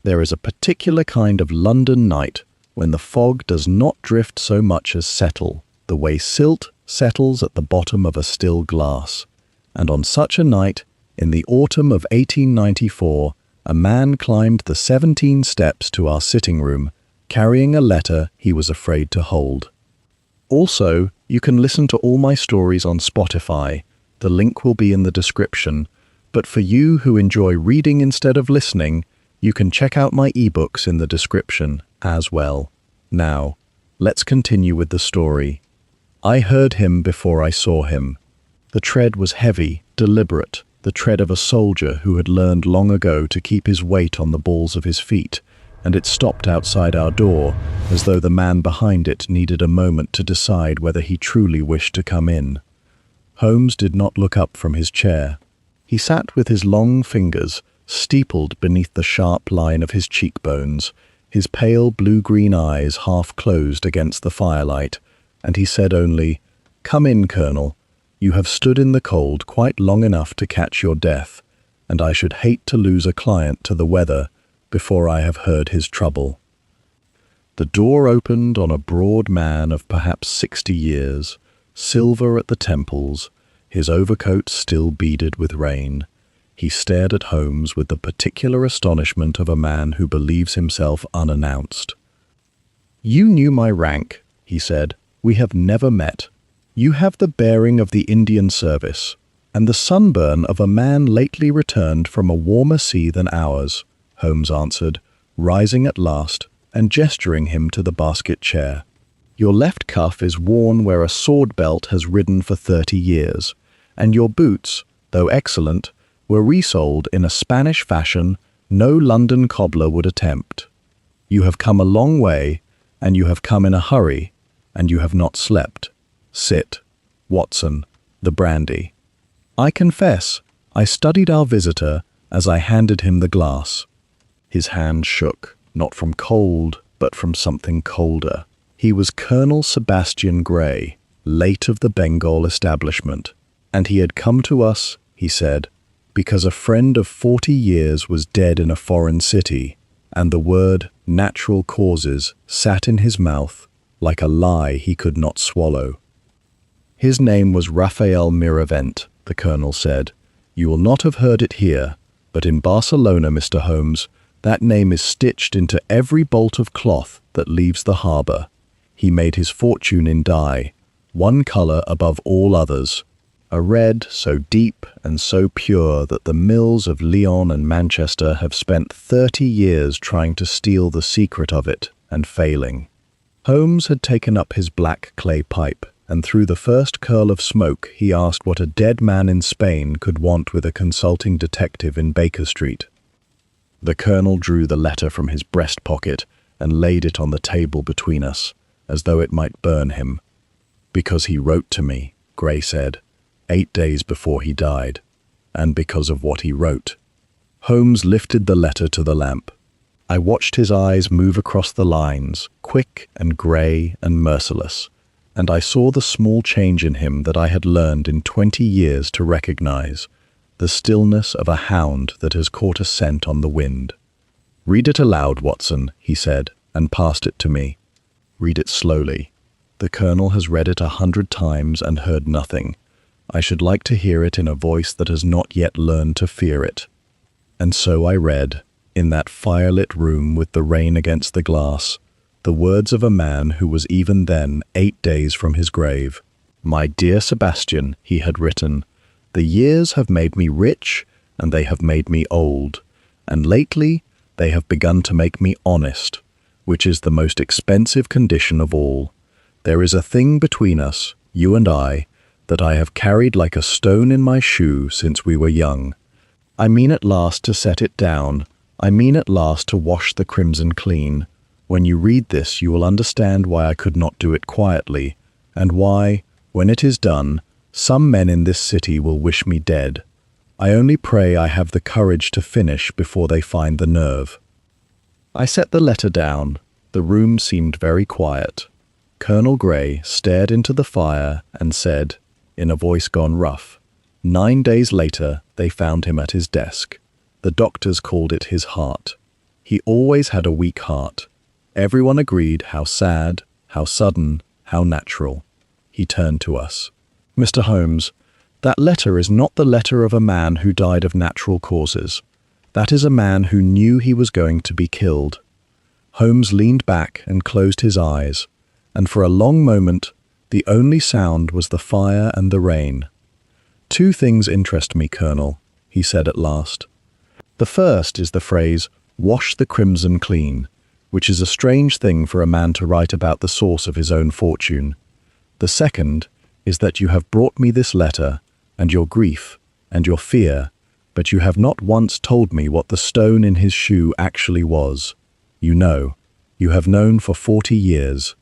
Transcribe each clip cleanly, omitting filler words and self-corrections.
There is a particular kind of London night when the fog does not drift so much as settle, the way silt settles at the bottom of a still glass. And on such a night, in the autumn of 1894, a man climbed the 17 steps to our sitting room, carrying a letter he was afraid to hold. Also, you can listen to all my stories on Spotify. The link will be in the description. But for you who enjoy reading instead of listening, you can check out my ebooks in the description as well. Now, let's continue with the story. I heard him before I saw him. The tread was heavy, deliberate, the tread of a soldier who had learned long ago to keep his weight on the balls of his feet, and it stopped outside our door, as though the man behind it needed a moment to decide whether he truly wished to come in. Holmes did not look up from his chair. He sat with his long fingers steepled beneath the sharp line of his cheekbones, his pale blue-green eyes half closed against the firelight, and he said only, "Come in, Colonel. You have stood in the cold quite long enough to catch your death, and I should hate to lose a client to the weather before I have heard his trouble." The door opened on a broad man of perhaps 60 years, silver at the temples, his overcoat still beaded with rain. He stared at Holmes with the particular astonishment of a man who believes himself unannounced. "You knew my rank," he said. "We have never met. You have the bearing of the Indian service, and the sunburn of a man lately returned from a warmer sea than ours," Holmes answered, rising at last and gesturing him to the basket chair. "Your left cuff is worn where a sword belt has ridden for 30 years, and your boots, though excellent, were resoled in a Spanish fashion no London cobbler would attempt. You have come a long way, and you have come in a hurry, and you have not slept. Sit, Watson, the brandy." I confess, I studied our visitor as I handed him the glass. His hand shook, not from cold, but from something colder. He was Colonel Sebastian Gray, late of the Bengal establishment, and he had come to us, he said, because a friend of 40 years was dead in a foreign city, and the word natural causes sat in his mouth like a lie he could not swallow. "His name was Raphael Miravent," the colonel said. "You will not have heard it here, but in Barcelona, Mr. Holmes, that name is stitched into every bolt of cloth that leaves the harbour. He made his fortune in dye, one colour above all others, a red so deep and so pure that the mills of Lyon and Manchester have spent 30 years trying to steal the secret of it and failing." Holmes had taken up his black clay pipe, and through the first curl of smoke he asked what a dead man in Spain could want with a consulting detective in Baker Street. The colonel drew the letter from his breast pocket and laid it on the table between us, as though it might burn him. "Because he wrote to me," Gray said, 8 days before he died, and because of what he wrote. Holmes lifted the letter to the lamp. I watched his eyes move across the lines, quick and grey and merciless, and I saw the small change in him that I had learned in 20 years to recognize, the stillness of a hound that has caught a scent on the wind. "Read it aloud, Watson," he said, and passed it to me. "Read it slowly. The colonel has read it 100 times and heard nothing. I should like to hear it in a voice that has not yet learned to fear it." And so I read, in that firelit room with the rain against the glass, the words of a man who was even then 8 days from his grave. "My dear Sebastian," he had written, "the years have made me rich, and they have made me old, and lately they have begun to make me honest, which is the most expensive condition of all. There is a thing between us, you and I, that I have carried like a stone in my shoe since we were young. I mean at last to set it down. I mean at last to wash the crimson clean. When you read this, you will understand why I could not do it quietly, and why, when it is done, some men in this city will wish me dead. I only pray I have the courage to finish before they find the nerve." I set the letter down. The room seemed very quiet. Colonel Gray stared into the fire and said, in a voice gone rough, 9 days later they found him at his desk. The doctors called it his heart. He always had a weak heart. Everyone agreed how sad, how sudden, how natural. He turned to us. "Mr. Holmes, that letter is not the letter of a man who died of natural causes. That is a man who knew he was going to be killed." Holmes leaned back and closed his eyes, and for a long moment, the only sound was the fire and the rain. "Two things interest me, Colonel," he said at last. "The first is the phrase, 'wash the crimson clean,' which is a strange thing for a man to write about the source of his own fortune. The second is that you have brought me this letter, and your grief, and your fear, but you have not once told me what the stone in his shoe actually was. You know. You have known for 40 years.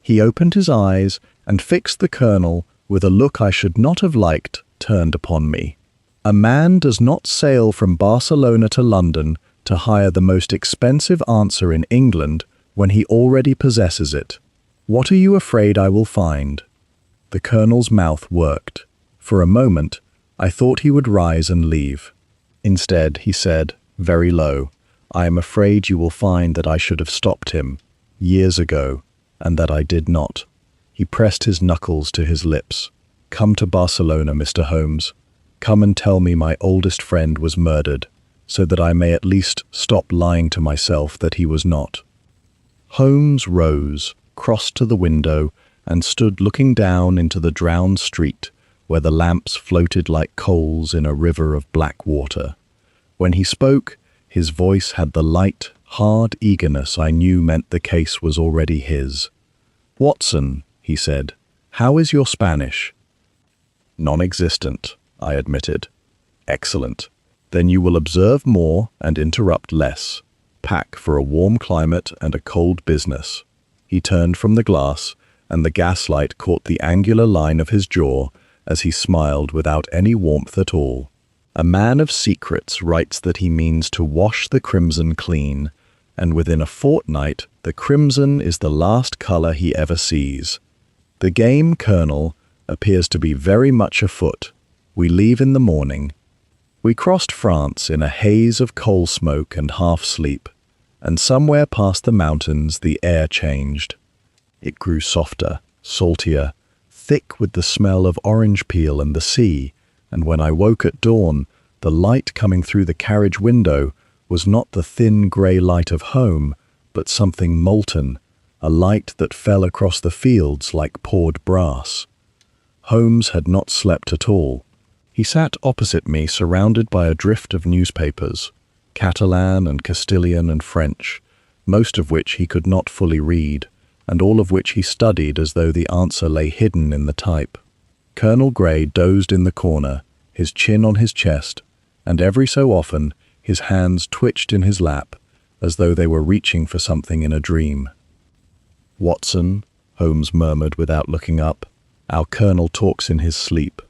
He opened his eyes and fixed the Colonel with a look I should not have liked turned upon me. "A man does not sail from Barcelona to London to hire the most expensive answer in England when he already possesses it. What are you afraid I will find?" The Colonel's mouth worked. For a moment, I thought he would rise and leave. Instead, he said, very low, "I am afraid you will find that I should have stopped him, years ago, and that I did not." He pressed his knuckles to his lips. "Come to Barcelona, Mr. Holmes. Come and tell me my oldest friend was murdered, so that I may at least stop lying to myself that he was not." Holmes rose, crossed to the window, and stood looking down into the drowned street, where the lamps floated like coals in a river of black water. When he spoke, his voice had the light, hard eagerness I knew meant the case was already his. "Watson," he said, "how is your Spanish?" "Non-existent," I admitted. "Excellent. Then you will observe more and interrupt less. Pack for a warm climate and a cold business." He turned from the glass, and the gaslight caught the angular line of his jaw as he smiled without any warmth at all. "A man of secrets writes that he means to wash the crimson clean, and within a fortnight the crimson is the last colour he ever sees. The game, Colonel, appears to be very much afoot. We leave in the morning." We crossed France in a haze of coal smoke and half-sleep, and somewhere past the mountains the air changed. It grew softer, saltier, thick with the smell of orange peel and the sea, and when I woke at dawn, the light coming through the carriage window was not the thin grey light of home, but something molten, a light that fell across the fields like poured brass. Holmes had not slept at all. He sat opposite me, surrounded by a drift of newspapers, Catalan and Castilian and French, most of which he could not fully read, and all of which he studied as though the answer lay hidden in the type. Colonel Grey dozed in the corner, his chin on his chest, and every so often his hands twitched in his lap, as though they were reaching for something in a dream. "Watson," Holmes murmured without looking up, "our Colonel talks in his sleep."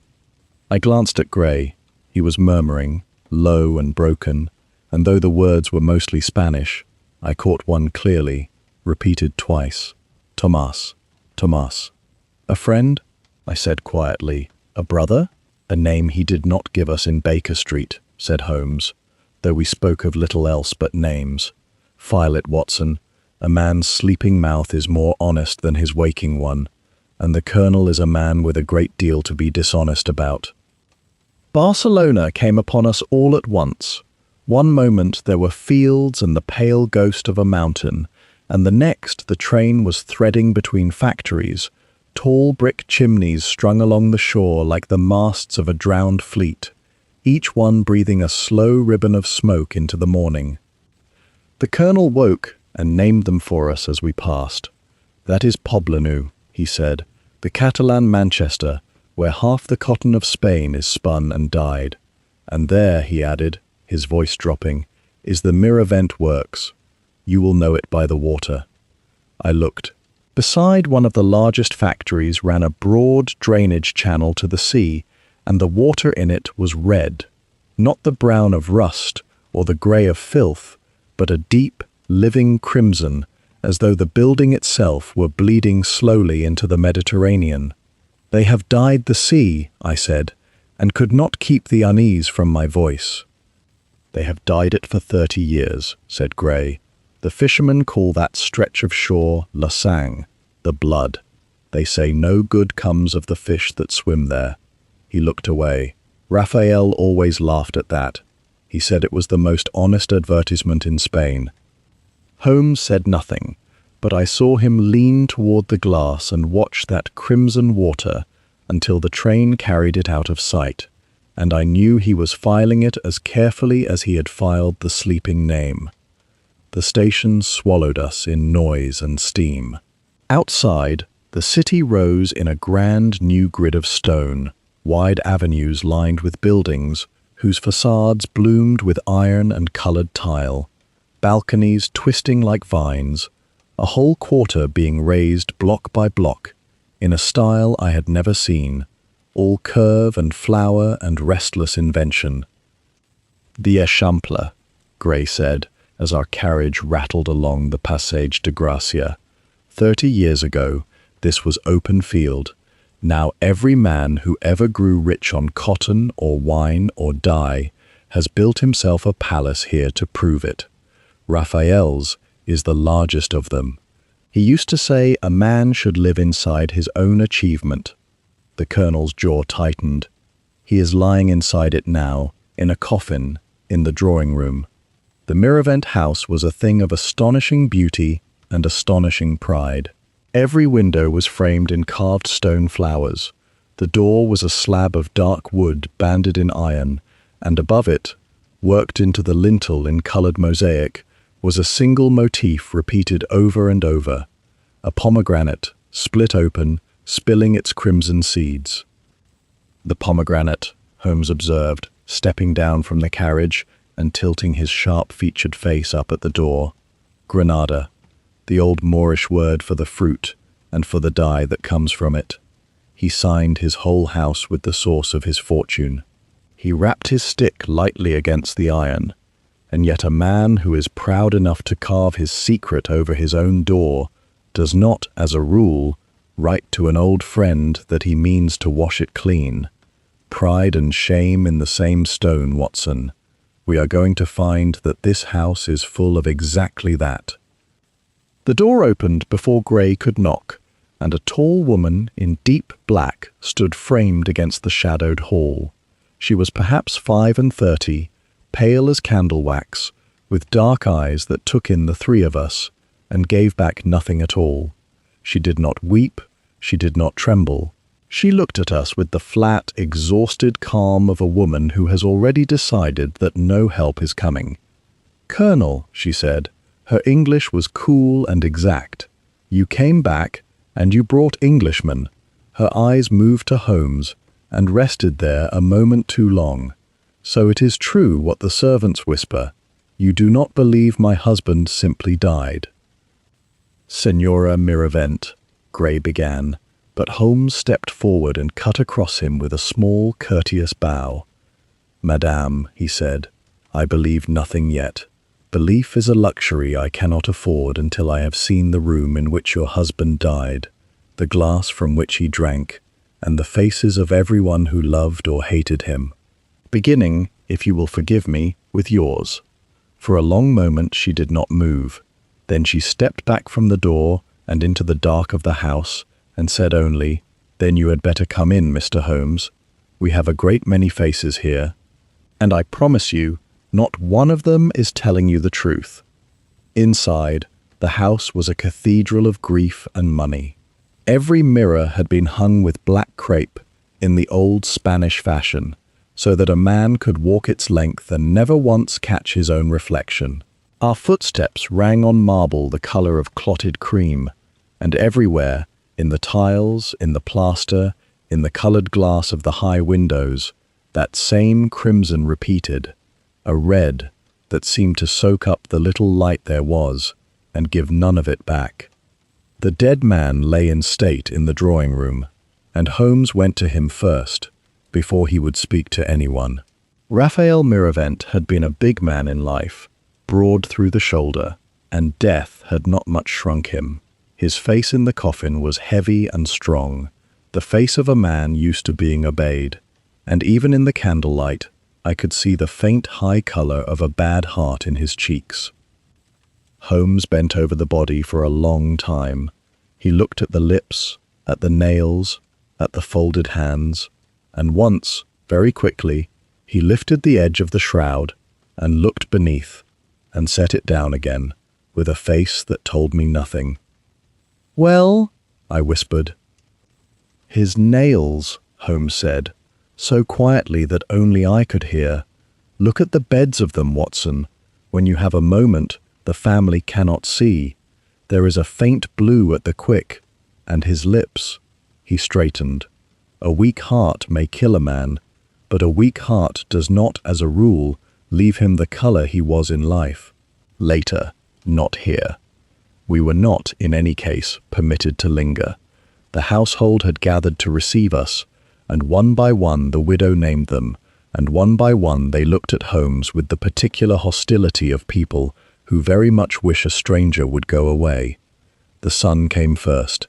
I glanced at Grey. He was murmuring, low and broken, and though the words were mostly Spanish, I caught one clearly, repeated twice. "Tomás, Tomás." "A friend?" I said quietly. "A brother?" "A name he did not give us in Baker Street," said Holmes, though we spoke of little else but names. "File it, Watson. A man's sleeping mouth is more honest than his waking one, and the Colonel is a man with a great deal to be dishonest about." Barcelona came upon us all at once. One moment there were fields and the pale ghost of a mountain, and the next the train was threading between factories, tall brick chimneys strung along the shore like the masts of a drowned fleet, each one breathing a slow ribbon of smoke into the morning. The Colonel woke and named them for us as we passed. "That is Poblenou," he said, "the Catalan Manchester, where half the cotton of Spain is spun and dyed. And there," he added, his voice dropping, "is the Miravent works. You will know it by the water." I looked. Beside one of the largest factories ran a broad drainage channel to the sea, and the water in it was red, not the brown of rust or the grey of filth, but a deep, living crimson, as though the building itself were bleeding slowly into the Mediterranean. "They have dyed the sea," I said, and could not keep the unease from my voice. "They have dyed it for 30 years," said Gray. "The fishermen call that stretch of shore le sang, the blood. They say no good comes of the fish that swim there." He looked away. Raphael always laughed at that. He said it was the most honest advertisement in Spain. Holmes said nothing, but I saw him lean toward the glass and watch that crimson water until the train carried it out of sight, and I knew he was filing it as carefully as he had filed the sleeping name. The station swallowed us in noise and steam. Outside, the city rose in a grand new grid of stone, wide avenues lined with buildings whose facades bloomed with iron and colored tile, balconies twisting like vines, a whole quarter being raised block by block, in a style I had never seen, all curve and flower and restless invention. "The Eixample," Gray said, as our carriage rattled along the Passage de Gracia. 30 years ago, this was open field. Now every man who ever grew rich on cotton or wine or dye has built himself a palace here to prove it. Raphael's is the largest of them. He used to say a man should live inside his own achievement. The colonel's jaw tightened. He is lying inside it now, in a coffin, in the drawing room. The Miravent house was a thing of astonishing beauty and astonishing pride. Every window was framed in carved stone flowers. The door was a slab of dark wood banded in iron, and above it, worked into the lintel in colored mosaic, was a single motif repeated over and over, a pomegranate, split open, spilling its crimson seeds. "The pomegranate," Holmes observed, stepping down from the carriage and tilting his sharp-featured face up at the door. "Granada, the old Moorish word for the fruit and for the dye that comes from it. He signed his whole house with the source of his fortune. He rapped his stick lightly against the iron, and yet a man who is proud enough to carve his secret over his own door does not, as a rule, write to an old friend that he means to wash it clean. Pride and shame in the same stone, Watson. We are going to find that this house is full of exactly that." The door opened before Gray could knock, and a tall woman in deep black stood framed against the shadowed hall. She was perhaps 35, pale as candle wax, with dark eyes that took in the three of us and gave back nothing at all. She did not weep, she did not tremble. She looked at us with the flat, exhausted calm of a woman who has already decided that no help is coming. "Colonel," she said, her English was cool and exact, "you came back, and you brought Englishmen." Her eyes moved to Holmes, and rested there a moment too long. "So it is true what the servants whisper. You do not believe my husband simply died." "Senora Miravent," Gray began, but Holmes stepped forward and cut across him with a small, courteous bow. "Madame," he said, "I believe nothing yet. Belief is a luxury I cannot afford until I have seen the room in which your husband died, the glass from which he drank, and the faces of everyone who loved or hated him. Beginning, if you will forgive me, with yours." For a long moment she did not move. Then she stepped back from the door and into the dark of the house, and said only, "Then you had better come in, Mr. Holmes. We have a great many faces here, and I promise you, not one of them is telling you the truth." Inside, the house was a cathedral of grief and money. Every mirror had been hung with black crepe in the old Spanish fashion, so that a man could walk its length and never once catch his own reflection. Our footsteps rang on marble the color of clotted cream, and everywhere, in the tiles, in the plaster, in the colored glass of the high windows, that same crimson repeated, a red that seemed to soak up the little light there was and give none of it back. The dead man lay in state in the drawing room, and Holmes went to him first, before he would speak to anyone. Raphael Miravent had been a big man in life, broad through the shoulder, and death had not much shrunk him. His face in the coffin was heavy and strong, the face of a man used to being obeyed, and even in the candlelight, I could see the faint high color of a bad heart in his cheeks. Holmes bent over the body for a long time. He looked at the lips, at the nails, at the folded hands, and once, very quickly, he lifted the edge of the shroud and looked beneath and set it down again with a face that told me nothing. "Well," I whispered. "His nails," Holmes said, so quietly that only I could hear. "Look at the beds of them, Watson. When you have a moment, the family cannot see. There is a faint blue at the quick, and his lips." He straightened. "A weak heart may kill a man, but a weak heart does not, as a rule, leave him the color he was in life. Later, not here." We were not, in any case, permitted to linger. The household had gathered to receive us, and one by one the widow named them, and one by one they looked at Holmes with the particular hostility of people who very much wish a stranger would go away. The son came first.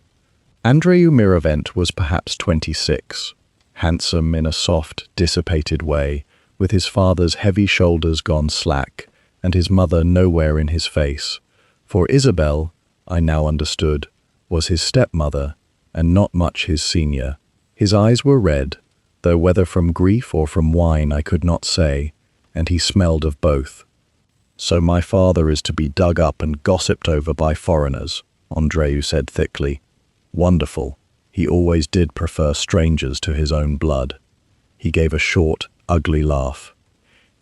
Andreu Miravent was perhaps 26, handsome in a soft, dissipated way, with his father's heavy shoulders gone slack, and his mother nowhere in his face. For Isabel, I now understood, was his stepmother, and not much his senior. His eyes were red, though whether from grief or from wine I could not say, and he smelled of both. "So my father is to be dug up and gossiped over by foreigners," Andreu said thickly. "Wonderful. He always did prefer strangers to his own blood." He gave a short, ugly laugh.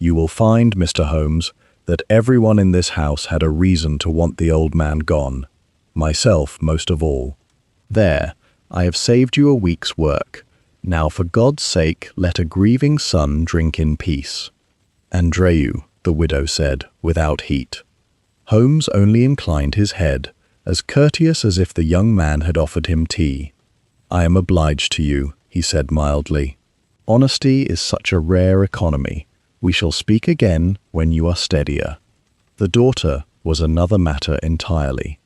"You will find, Mr. Holmes, that everyone in this house had a reason to want the old man gone. Myself most of all. There, I have saved you a week's work. Now for God's sake let a grieving son drink in peace." "Andreu," the widow said, without heat. Holmes only inclined his head, as courteous as if the young man had offered him tea. "I am obliged to you," he said mildly. "Honesty is such a rare economy. We shall speak again when you are steadier." The daughter was another matter entirely.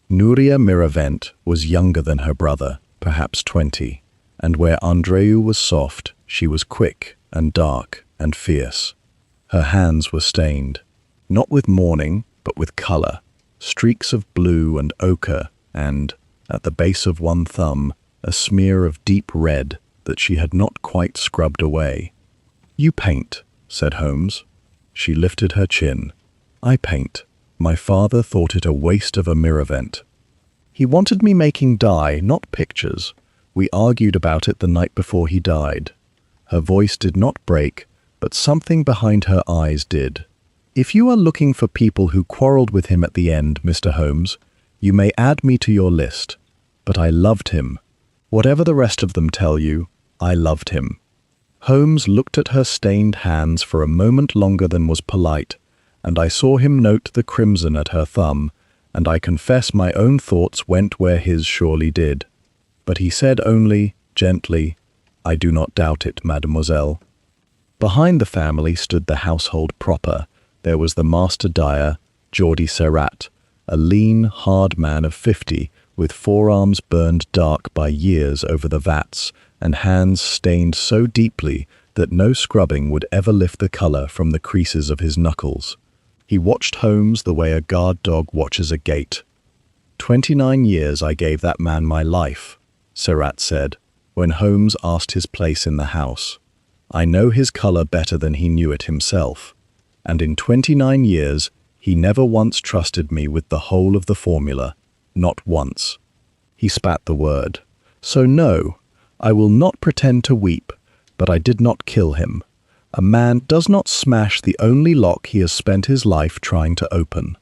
Nuria Miravent was younger than her brother, perhaps 20, and where Andreu was soft, she was quick and dark and fierce. Her hands were stained, not with mourning, but with color, streaks of blue and ochre, and, at the base of one thumb, a smear of deep red that she had not quite scrubbed away. "You paint," said Holmes. She lifted her chin. "I paint. My father thought it a waste of a Miravent. He wanted me making dye, not pictures. We argued about it the night before he died." Her voice did not break, but something behind her eyes did. "If you are looking for people who quarreled with him at the end, Mr. Holmes, you may add me to your list. But I loved him. Whatever the rest of them tell you, I loved him." Holmes looked at her stained hands for a moment longer than was polite, and I saw him note the crimson at her thumb, and I confess my own thoughts went where his surely did. But he said only, gently, "I do not doubt it, mademoiselle." Behind the family stood the household proper. There was the master dyer, Geordie Serrat, a lean, hard man of 50, with forearms burned dark by years over the vats, and hands stained so deeply that no scrubbing would ever lift the color from the creases of his knuckles. He watched Holmes the way a guard dog watches a gate. 29 years I gave that man my life," Serrat said, when Holmes asked his place in the house. "I know his color better than he knew it himself, and in 29 years he never once trusted me with the whole of the formula, not once." He spat the word. "So no, I will not pretend to weep, but I did not kill him. A man does not smash the only lock he has spent his life trying to open."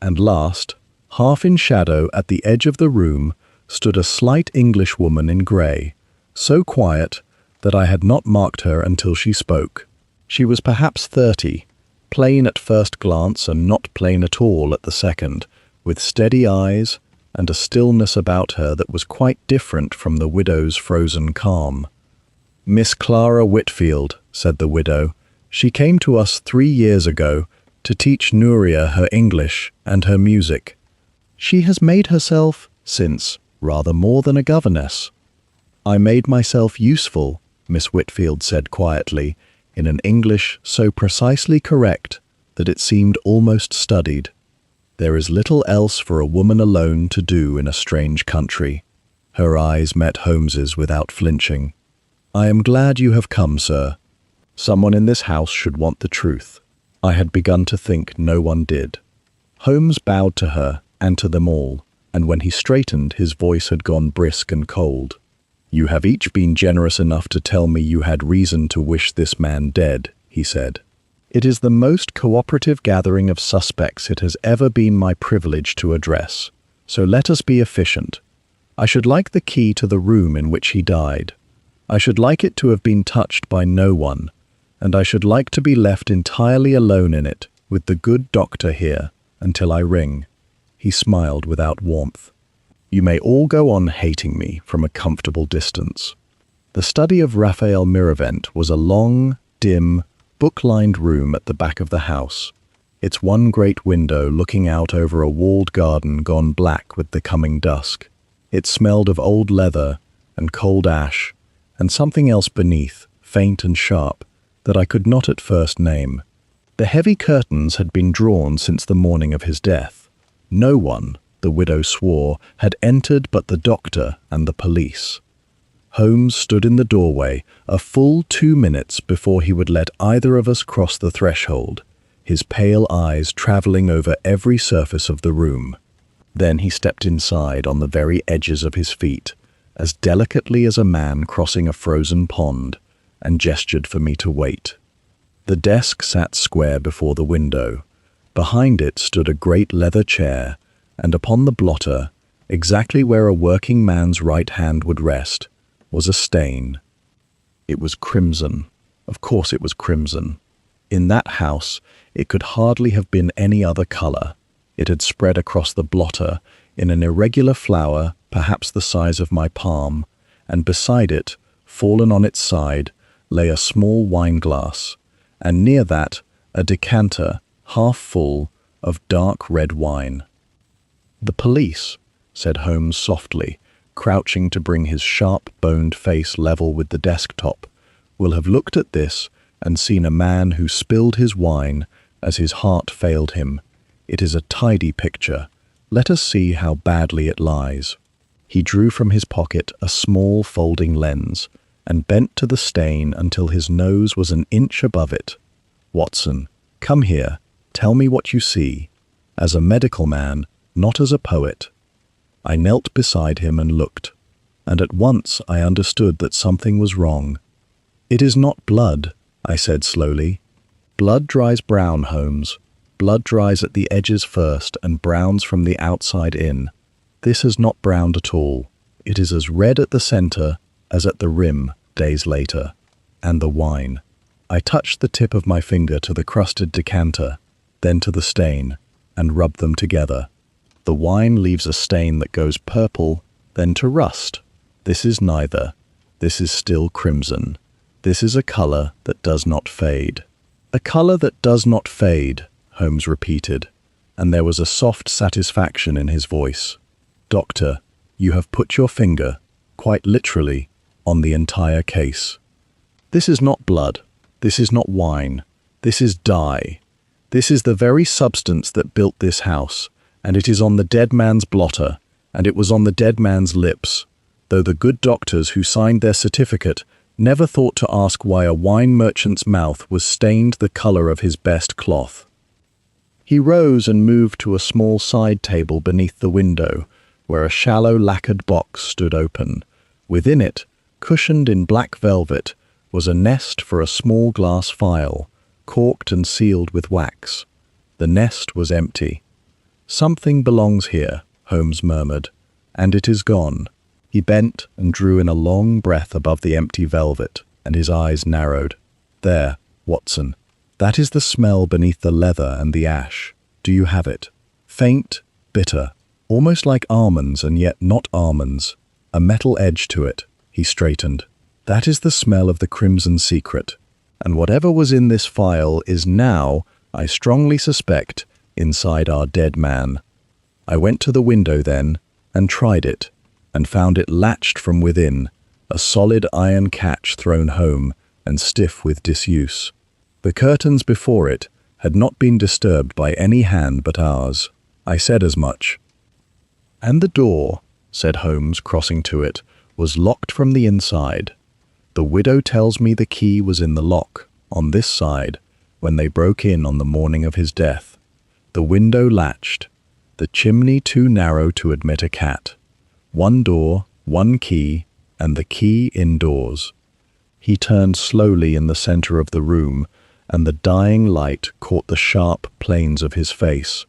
And last, half in shadow at the edge of the room, stood a slight Englishwoman in grey, so quiet that I had not marked her until she spoke. She was perhaps 30, plain at first glance and not plain at all at the second, with steady eyes and a stillness about her that was quite different from the widow's frozen calm. "Miss Clara Whitfield," said the widow. "She came to us 3 years ago to teach Nuria her English and her music. She has made herself, since, rather more than a governess." "I made myself useful," Miss Whitfield said quietly, in an English so precisely correct that it seemed almost studied. "There is little else for a woman alone to do in a strange country." Her eyes met Holmes's without flinching. "I am glad you have come, sir. Someone in this house should want the truth." I had begun to think no one did. Holmes bowed to her and to them all, and when he straightened, his voice had gone brisk and cold. "You have each been generous enough to tell me you had reason to wish this man dead," he said. "It is the most cooperative gathering of suspects it has ever been my privilege to address, so let us be efficient. I should like the key to the room in which he died. I should like it to have been touched by no one, and I should like to be left entirely alone in it, with the good doctor here, until I ring." He smiled without warmth. "You may all go on hating me from a comfortable distance." The study of Raphael Miravent was a long, dim, book-lined room at the back of the house, its one great window looking out over a walled garden gone black with the coming dusk. It smelled of old leather and cold ash, and something else beneath, faint and sharp, that I could not at first name. The heavy curtains had been drawn since the morning of his death. No one, the widow swore, had entered but the doctor and the police. Holmes stood in the doorway a full 2 minutes before he would let either of us cross the threshold, his pale eyes travelling over every surface of the room. Then he stepped inside on the very edges of his feet, as delicately as a man crossing a frozen pond, and gestured for me to wait. The desk sat square before the window. Behind it stood a great leather chair, and upon the blotter, exactly where a working man's right hand would rest, was a stain. It was crimson. Of course it was crimson. In that house, it could hardly have been any other colour. It had spread across the blotter in an irregular flower, perhaps the size of my palm, and beside it, fallen on its side, lay a small wine-glass, and near that, a decanter, half full, of dark red wine. "The police," said Holmes softly, crouching to bring his sharp-boned face level with the desktop, "will have looked at this and seen a man who spilled his wine as his heart failed him. It is a tidy picture. Let us see how badly it lies." He drew from his pocket a small folding lens and bent to the stain until his nose was an inch above it. "Watson, come here. Tell me what you see. As a medical man, not as a poet." I knelt beside him and looked, and at once I understood that something was wrong. "It is not blood," I said slowly. "Blood dries brown, Holmes. Blood dries at the edges first and browns from the outside in. This has not browned at all. It is as red at the centre as at the rim days later. And the wine." I touched the tip of my finger to the crusted decanter, then to the stain, and rubbed them together. The wine leaves a stain that goes purple, then to rust. This is neither. This is still crimson. This is a colour that does not fade. "A colour that does not fade," Holmes repeated, and there was a soft satisfaction in his voice. "Doctor, you have put your finger, quite literally, on the entire case. This is not blood. This is not wine. This is dye. This is the very substance that built this house, and it is on the dead man's blotter, and it was on the dead man's lips, though the good doctors who signed their certificate never thought to ask why a wine merchant's mouth was stained the colour of his best cloth." He rose and moved to a small side table beneath the window, where a shallow lacquered box stood open. Within it, cushioned in black velvet, was a nest for a small glass phial, corked and sealed with wax. The nest was empty. "Something belongs here," Holmes murmured, "and it is gone." He bent and drew in a long breath above the empty velvet, and his eyes narrowed. "There, Watson. That is the smell beneath the leather and the ash. Do you have it? Faint, bitter, almost like almonds and yet not almonds. A metal edge to it." He straightened. "That is the smell of the crimson secret. And whatever was in this phial is now, I strongly suspect, inside our dead man." I went to the window then and tried it, and found it latched from within, a solid iron catch thrown home, and stiff with disuse. The curtains before it had not been disturbed by any hand but ours. I said as much. "And the door," said Holmes, crossing to it, "was locked from the inside. The widow tells me the key was in the lock, on this side, when they broke in on the morning of his death. The window latched, the chimney too narrow to admit a cat. One door, one key, and the key indoors." He turned slowly in the center of the room, and the dying light caught the sharp planes of his face.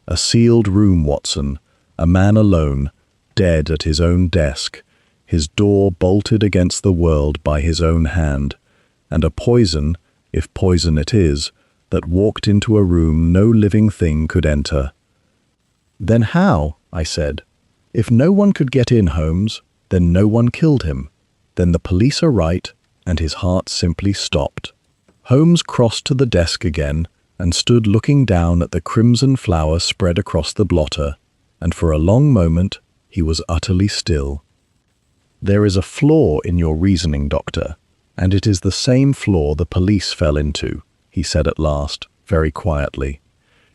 "A sealed room, Watson, a man alone, dead at his own desk, his door bolted against the world by his own hand, and a poison, if poison it is, that walked into a room no living thing could enter." "Then how?" I said. "If no one could get in, Holmes, then no one killed him. Then the police are right," and his heart simply stopped. Holmes crossed to the desk again and stood looking down at the crimson flower spread across the blotter, and for a long moment he was utterly still. "There is a flaw in your reasoning, Doctor, and it is the same flaw the police fell into," he said at last, very quietly.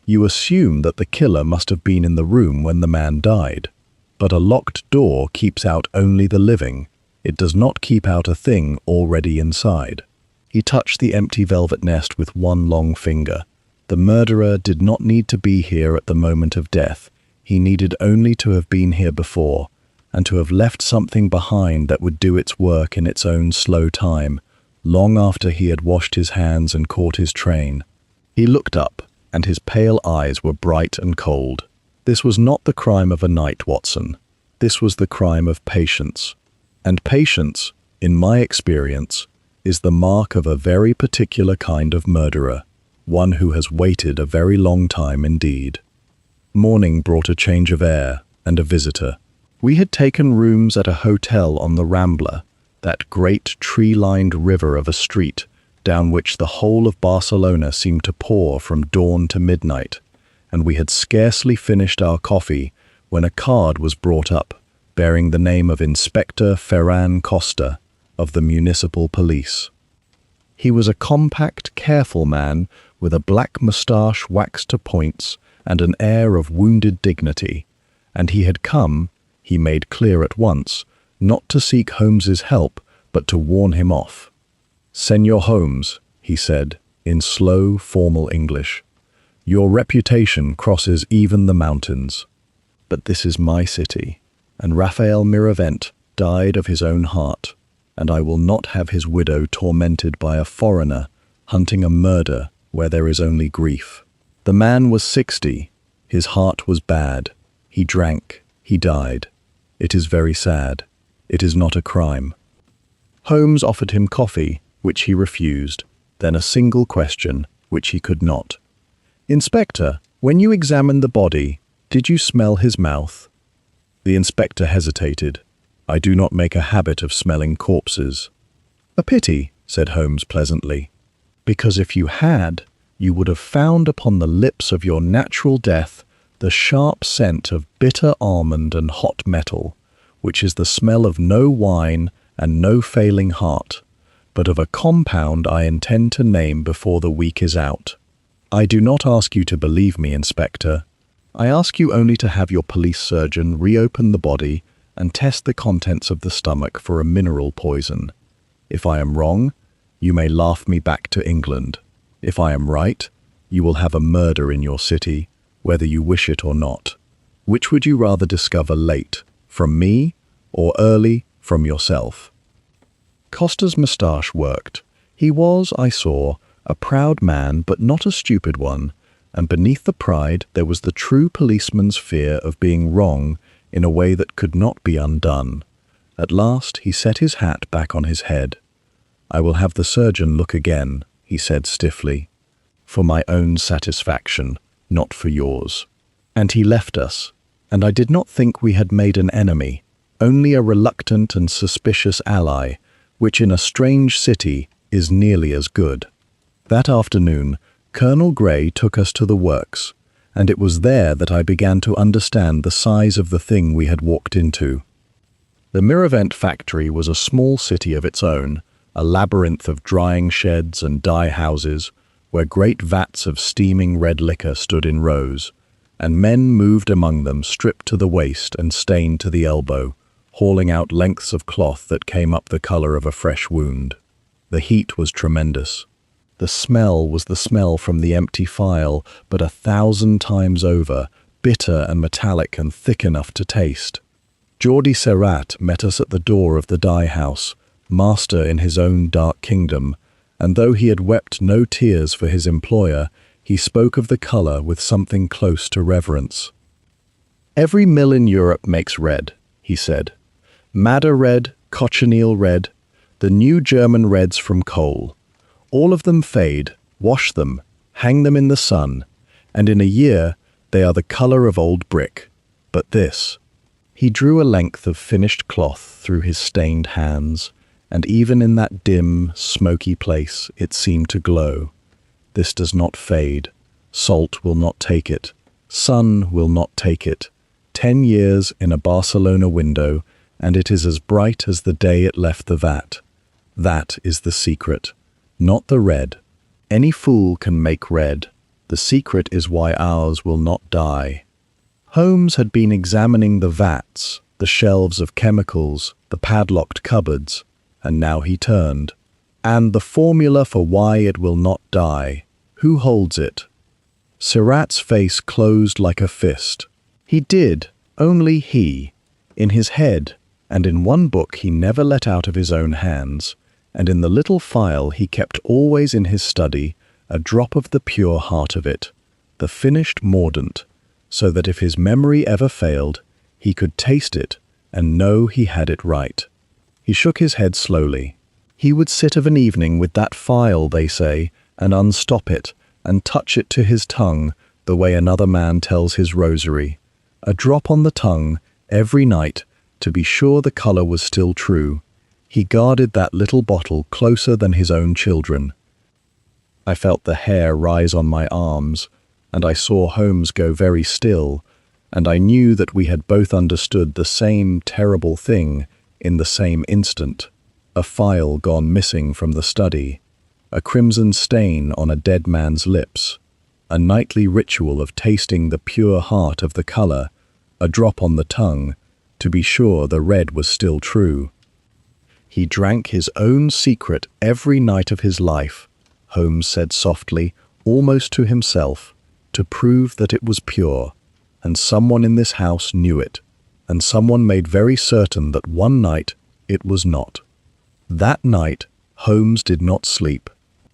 "You assume that the killer must have been in the room when the man died. But a locked door keeps out only the living. It does not keep out a thing already inside." He touched the empty velvet nest with one long finger. The murderer did not need to be here at the moment of death. He needed only to have been here before, and to have left something behind that would do its work in its own slow time, long after he had washed his hands and caught his train. He looked up, and his pale eyes were bright and cold. "This was not the crime of a night, Watson. This was the crime of patience. And patience, in my experience, is the mark of a very particular kind of murderer, one who has waited a very long time indeed." Morning brought a change of air and a visitor. We had taken rooms at a hotel on the Rambla, that great tree-lined river of a street down which the whole of Barcelona seemed to pour from dawn to midnight, and we had scarcely finished our coffee when a card was brought up bearing the name of Inspector Ferran Costa of the Municipal Police. He was a compact, careful man with a black moustache waxed to points and an air of wounded dignity, and he had come, he made clear at once, not to seek Holmes's help, but to warn him off. "Senor Holmes," he said, in slow, formal English, "your reputation crosses even the mountains. But this is my city, and Raphael Miravent died of his own heart, and I will not have his widow tormented by a foreigner hunting a murder where there is only grief. The man was 60. His heart was bad. He drank. He died. It is very sad. It is not a crime." Holmes offered him coffee, which he refused, then a single question, which he could not. "Inspector, when you examined the body, did you smell his mouth?" The inspector hesitated. "I do not make a habit of smelling corpses." "A pity," said Holmes pleasantly, "because if you had, you would have found upon the lips of your natural death the sharp scent of bitter almond and hot metal, which is the smell of no wine and no failing heart, but of a compound I intend to name before the week is out. I do not ask you to believe me, Inspector. I ask you only to have your police surgeon reopen the body and test the contents of the stomach for a mineral poison. If I am wrong, you may laugh me back to England. If I am right, you will have a murder in your city, whether you wish it or not. Which would you rather discover late, from me, or early, from yourself?" Costa's moustache worked. He was, I saw, a proud man, but not a stupid one, and beneath the pride there was the true policeman's fear of being wrong in a way that could not be undone. At last he set his hat back on his head. "I will have the surgeon look again," he said stiffly, "for my own satisfaction, not for yours." And he left us, and I did not think we had made an enemy, only a reluctant and suspicious ally, which in a strange city is nearly as good. That afternoon, Colonel Grey took us to the works, and it was there that I began to understand the size of the thing we had walked into. The Miravent factory was a small city of its own, a labyrinth of drying sheds and dye houses, where great vats of steaming red liquor stood in rows, and men moved among them stripped to the waist and stained to the elbow, hauling out lengths of cloth that came up the color of a fresh wound. The heat was tremendous. The smell was the smell from the empty phial, but 1,000 times over, bitter and metallic and thick enough to taste. Geordie Serrat met us at the door of the dye house, master in his own dark kingdom, and though he had wept no tears for his employer, he spoke of the colour with something close to reverence. "Every mill in Europe makes red," he said. "Madder red, cochineal red, the new German reds from coal. All of them fade, wash them, hang them in the sun, and in a year they are the colour of old brick. But this—" He drew a length of finished cloth through his stained hands, and even in that dim, smoky place it seemed to glow. "This does not fade. Salt will not take it. Sun will not take it. 10 years in a Barcelona window, and it is as bright as the day it left the vat. That is the secret, not the red. Any fool can make red. The secret is why ours will not die." Holmes had been examining the vats, the shelves of chemicals, the padlocked cupboards, and now he turned. "And the formula for why it will not die. Who holds it?" Serrat's face closed like a fist. He did, only he. In his head, and in one book he never let out of his own hands, and in the little phial he kept always in his study, a drop of the pure heart of it, the finished mordant, so that if his memory ever failed, he could taste it and know he had it right. He shook his head slowly. He would sit of an evening with that phial, they say, and unstop it, and touch it to his tongue the way another man tells his rosary. A drop on the tongue every night to be sure the colour was still true. He guarded that little bottle closer than his own children. I felt the hair rise on my arms, and I saw Holmes go very still, and I knew that we had both understood the same terrible thing in the same instant. A phial gone missing from the study, a crimson stain on a dead man's lips, a nightly ritual of tasting the pure heart of the colour, a drop on the tongue, to be sure the red was still true. He drank his own secret every night of his life, Holmes said softly, almost to himself, to prove that it was pure, and someone in this house knew it, and someone made very certain that one night it was not. That night, Holmes did not sleep.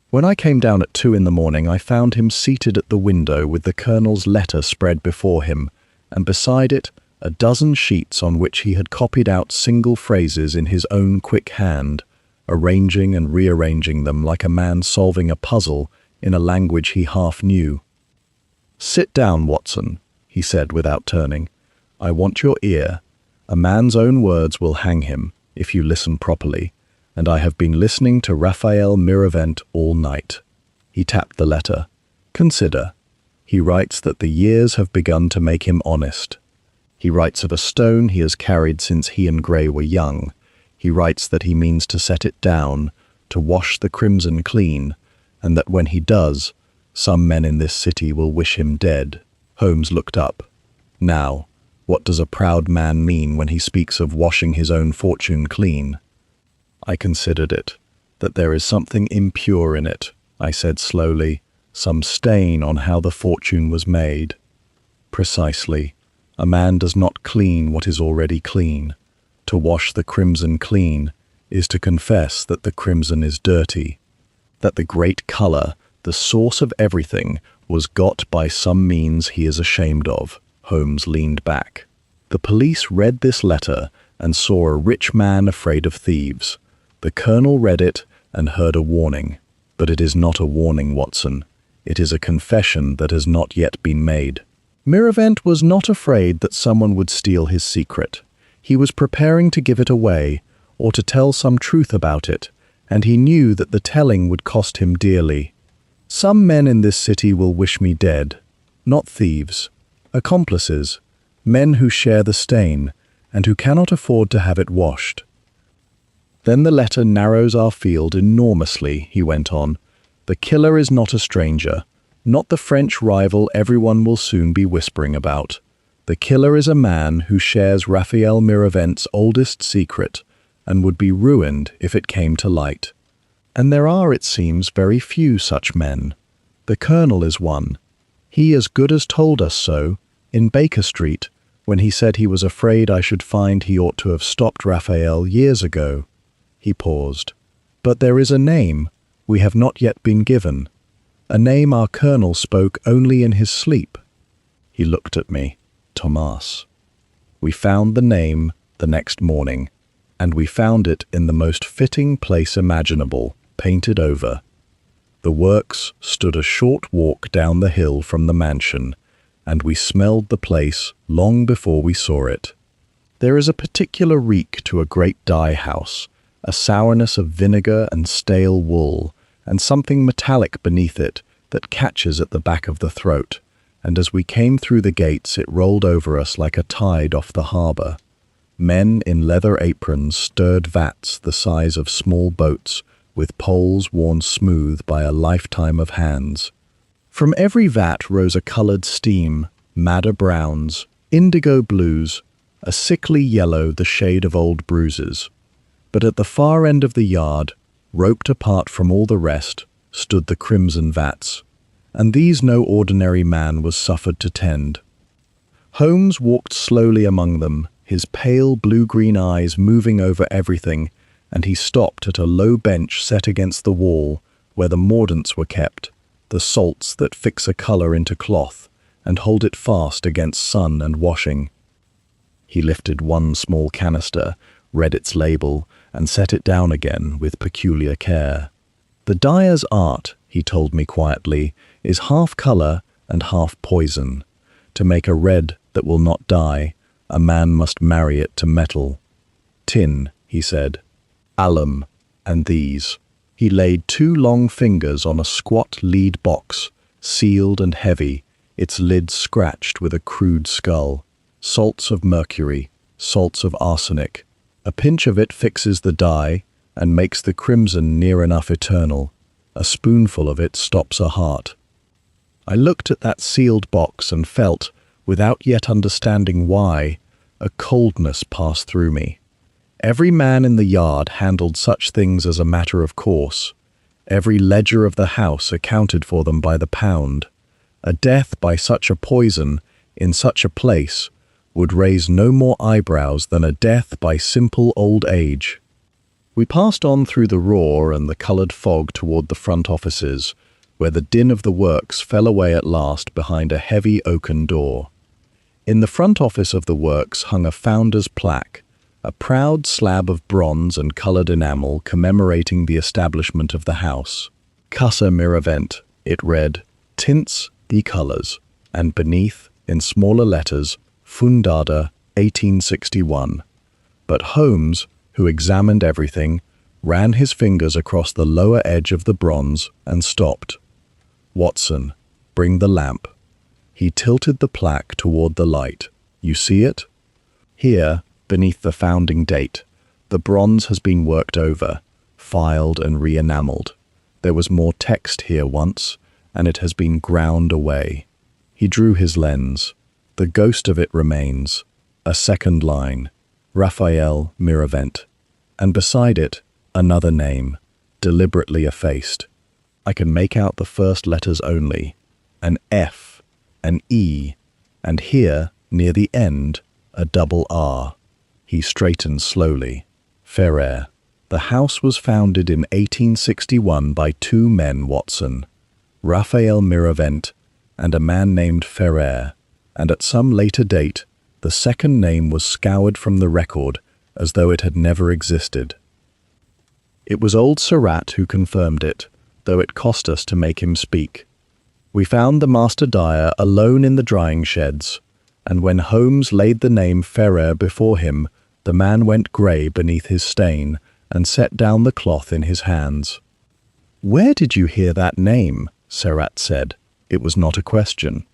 When I came down at 2 in the morning, I found him seated at the window with the Colonel's letter spread before him, and beside it a dozen sheets on which he had copied out single phrases in his own quick hand, arranging and rearranging them like a man solving a puzzle in a language he half knew. "Sit down, Watson," he said without turning. "I want your ear. A man's own words will hang him, if you listen properly, and I have been listening to Raphael Miravent all night." He tapped the letter. "Consider. He writes that the years have begun to make him honest. He writes of a stone he has carried since he and Gray were young. He writes that he means to set it down, to wash the crimson clean, and that when he does, some men in this city will wish him dead." Holmes looked up. "Now, what does a proud man mean when he speaks of washing his own fortune clean?" I considered it, that there is something impure in it, I said slowly, some stain on how the fortune was made. "Precisely. A man does not clean what is already clean. To wash the crimson clean is to confess that the crimson is dirty, that the great colour, the source of everything, was got by some means he is ashamed of." Holmes leaned back. "The police read this letter and saw a rich man afraid of thieves. The Colonel read it and heard a warning. But it is not a warning, Watson. It is a confession that has not yet been made. Miravent was not afraid that someone would steal his secret. He was preparing to give it away, or to tell some truth about it, and he knew that the telling would cost him dearly. Some men in this city will wish me dead, not thieves, accomplices, men who share the stain, and who cannot afford to have it washed. Then the letter narrows our field enormously, he went on. The killer is not a stranger, not the French rival everyone will soon be whispering about. The killer is a man who shares Raphael Miravent's oldest secret and would be ruined if it came to light. And there are, it seems, very few such men. The Colonel is one. He as good as told us so, in Baker Street, when he said he was afraid I should find he ought to have stopped Raphael years ago. He paused. But there is a name we have not yet been given, a name our Colonel spoke only in his sleep. He looked at me. Thomas. We found the name the next morning, and we found it in the most fitting place imaginable, painted over. The works stood a short walk down the hill from the mansion, and we smelled the place long before we saw it. There is a particular reek to a great dye house, a sourness of vinegar and stale wool, and something metallic beneath it that catches at the back of the throat, and as we came through the gates it rolled over us like a tide off the harbour. Men in leather aprons stirred vats the size of small boats, with poles worn smooth by a lifetime of hands. From every vat rose a coloured steam, madder browns, indigo blues, a sickly yellow the shade of old bruises. But at the far end of the yard, roped apart from all the rest, stood the crimson vats, and these no ordinary man was suffered to tend. Holmes walked slowly among them, his pale blue-green eyes moving over everything, and he stopped at a low bench set against the wall where the mordants were kept, the salts that fix a colour into cloth and hold it fast against sun and washing. He lifted one small canister, read its label, and set it down again with peculiar care. The dyer's art, he told me quietly, is half colour and half poison. To make a red that will not dye, a man must marry it to metal. Tin, he said, alum, and these. He laid 2 long fingers on a squat lead box, sealed and heavy, its lid scratched with a crude skull. Salts of mercury, salts of arsenic. A pinch of it fixes the dye and makes the crimson near enough eternal. A spoonful of it stops a heart. I looked at that sealed box and felt, without yet understanding why, a coldness pass through me. Every man in the yard handled such things as a matter of course. Every ledger of the house accounted for them by the pound. A death by such a poison, in such a place, would raise no more eyebrows than a death by simple old age. We passed on through the roar and the coloured fog toward the front offices, where the din of the works fell away at last behind a heavy oaken door. In the front office of the works hung a founder's plaque, a proud slab of bronze and coloured enamel commemorating the establishment of the house. Casa Miravent, it read, tints e colours, and beneath, in smaller letters, Fundada, 1861. But Holmes, who examined everything, ran his fingers across the lower edge of the bronze and stopped. Watson, bring the lamp. He tilted the plaque toward the light. You see it? Here, beneath the founding date, the bronze has been worked over, filed and re-enamelled. There was more text here once, and it has been ground away. He drew his lens. The ghost of it remains. A second line, Raphael Miravent, and beside it, another name, deliberately effaced. I can make out the first letters only, an F, an E, and here, near the end, a double R. He straightened slowly. Ferrer. The house was founded in 1861 by 2 men, Watson, Raphael Miravent and a man named Ferrer, and at some later date, the second name was scoured from the record as though it had never existed. It was old Surratt who confirmed it, though it cost us to make him speak. We found the master dyer alone in the drying sheds, and when Holmes laid the name Ferrer before him, the man went grey beneath his stain and set down the cloth in his hands. "Where did you hear that name?" Surratt said. It was not a question.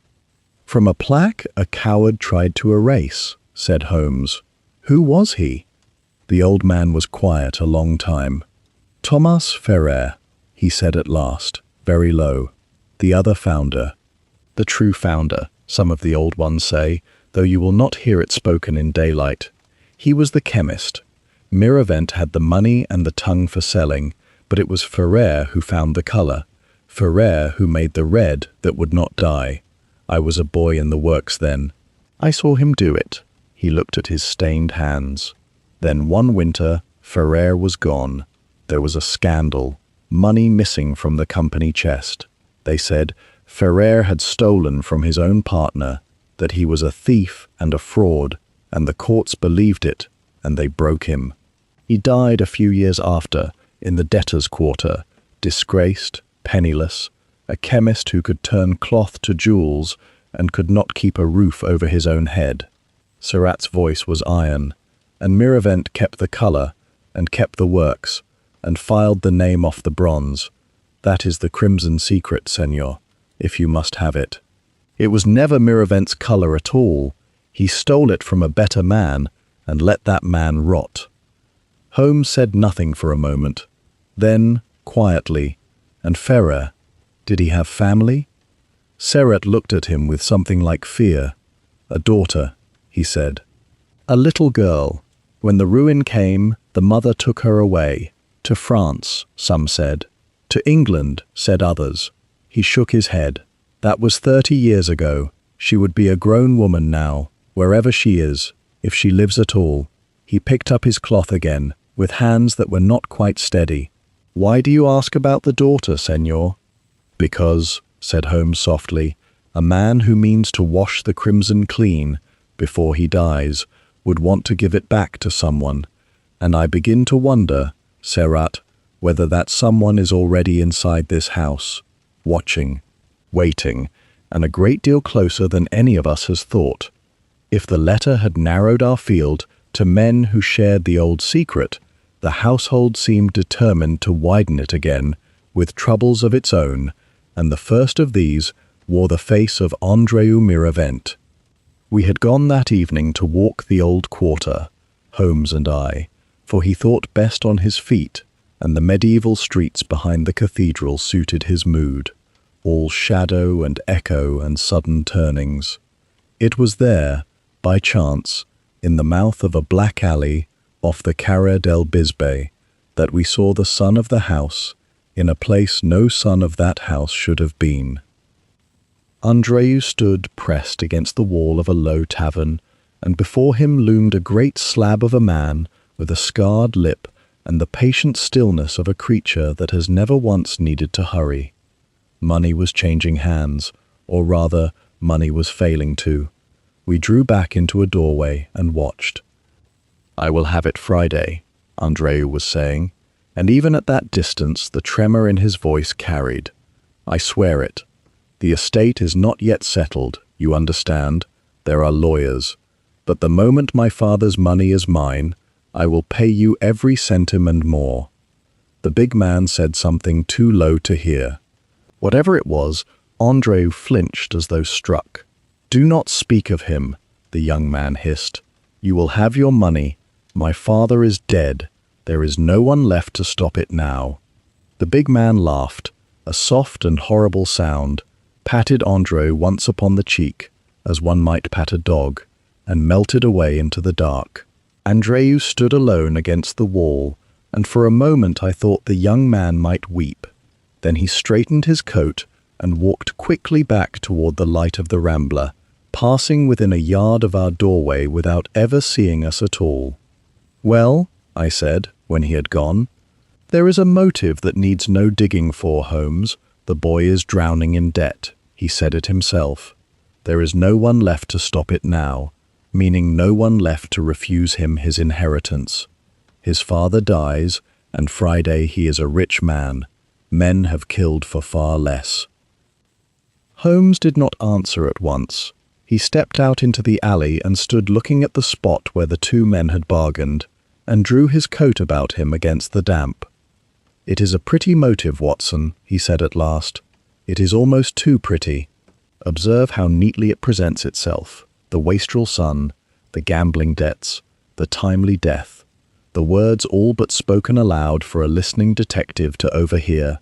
"From a plaque a coward tried to erase," said Holmes. "Who was he?" The old man was quiet a long time. "Thomas Ferrer," he said at last, very low. "The other founder." "The true founder," some of the old ones say, though you will not hear it spoken in daylight. He was the chemist. Miravent had the money and the tongue for selling, but it was Ferrer who found the color. Ferrer who made the red that would not die. I was a boy in the works then. I saw him do it. He looked at his stained hands. Then one winter, Ferrer was gone. There was a scandal. Money missing from the company chest. They said Ferrer had stolen from his own partner, that he was a thief and a fraud, and the courts believed it, and they broke him. He died a few years after, in the debtors' quarter, disgraced, penniless, a chemist who could turn cloth to jewels and could not keep a roof over his own head. Seurat's voice was iron, and Miravent kept the color, and kept the works, and filed the name off the bronze. That is the crimson secret, senor, if you must have it. It was never Miravent's color at all. He stole it from a better man, and let that man rot. Holmes said nothing for a moment. Then, quietly, "And Ferrer, did he have family?" Seurat looked at him with something like fear. "A daughter," he said. "A little girl. When the ruin came, the mother took her away. To France, some said. To England, said others." He shook his head. "That was 30 years ago. She would be a grown woman now, wherever she is, if she lives at all." He picked up his cloth again, with hands that were not quite steady. "Why do you ask about the daughter, senor?" "Because," said Holmes softly, "a man who means to wash the crimson clean, before he dies, would want to give it back to someone. And I begin to wonder, Seurat, whether that someone is already inside this house, watching, waiting, and a great deal closer than any of us has thought. If the letter had narrowed our field to men who shared the old secret, the household seemed determined to widen it again, with troubles of its own, and the first of these wore the face of Andreu Miravent. We had gone that evening to walk the old quarter, Holmes and I, for he thought best on his feet, and the medieval streets behind the cathedral suited his mood, all shadow and echo and sudden turnings. It was there, by chance, in the mouth of a black alley off the Carrer del Bisbe, that we saw the son of the house, in a place no son of that house should have been. Andreu stood pressed against the wall of a low tavern, and before him loomed a great slab of a man with a scarred lip and the patient stillness of a creature that has never once needed to hurry. Money was changing hands, or rather, money was failing to. We drew back into a doorway and watched. "I will have it Friday," Andreu was saying, and even at that distance the tremor in his voice carried. "I swear it. The estate is not yet settled, you understand. There are lawyers. But the moment my father's money is mine, I will pay you every centime and more." The big man said something too low to hear. Whatever it was, Andreu flinched as though struck. "Do not speak of him," the young man hissed. "You will have your money. My father is dead. There is no one left to stop it now." The big man laughed, a soft and horrible sound, patted Andreu once upon the cheek, as one might pat a dog, and melted away into the dark. Andreu stood alone against the wall, and for a moment I thought the young man might weep. Then he straightened his coat and walked quickly back toward the light of the Rambla, passing within a yard of our doorway without ever seeing us at all. "Well," I said, when he had gone, "there is a motive that needs no digging for, Holmes. The boy is drowning in debt. He said it himself. There is no one left to stop it now, meaning no one left to refuse him his inheritance. His father dies, and Friday he is a rich man. Men have killed for far less." Holmes did not answer at once. He stepped out into the alley and stood looking at the spot where the two men had bargained, and drew his coat about him against the damp. "It is a pretty motive, Watson," he said at last. "It is almost too pretty. Observe how neatly it presents itself. The wastrel son, the gambling debts, the timely death. the words all but spoken aloud for a listening detective to overhear.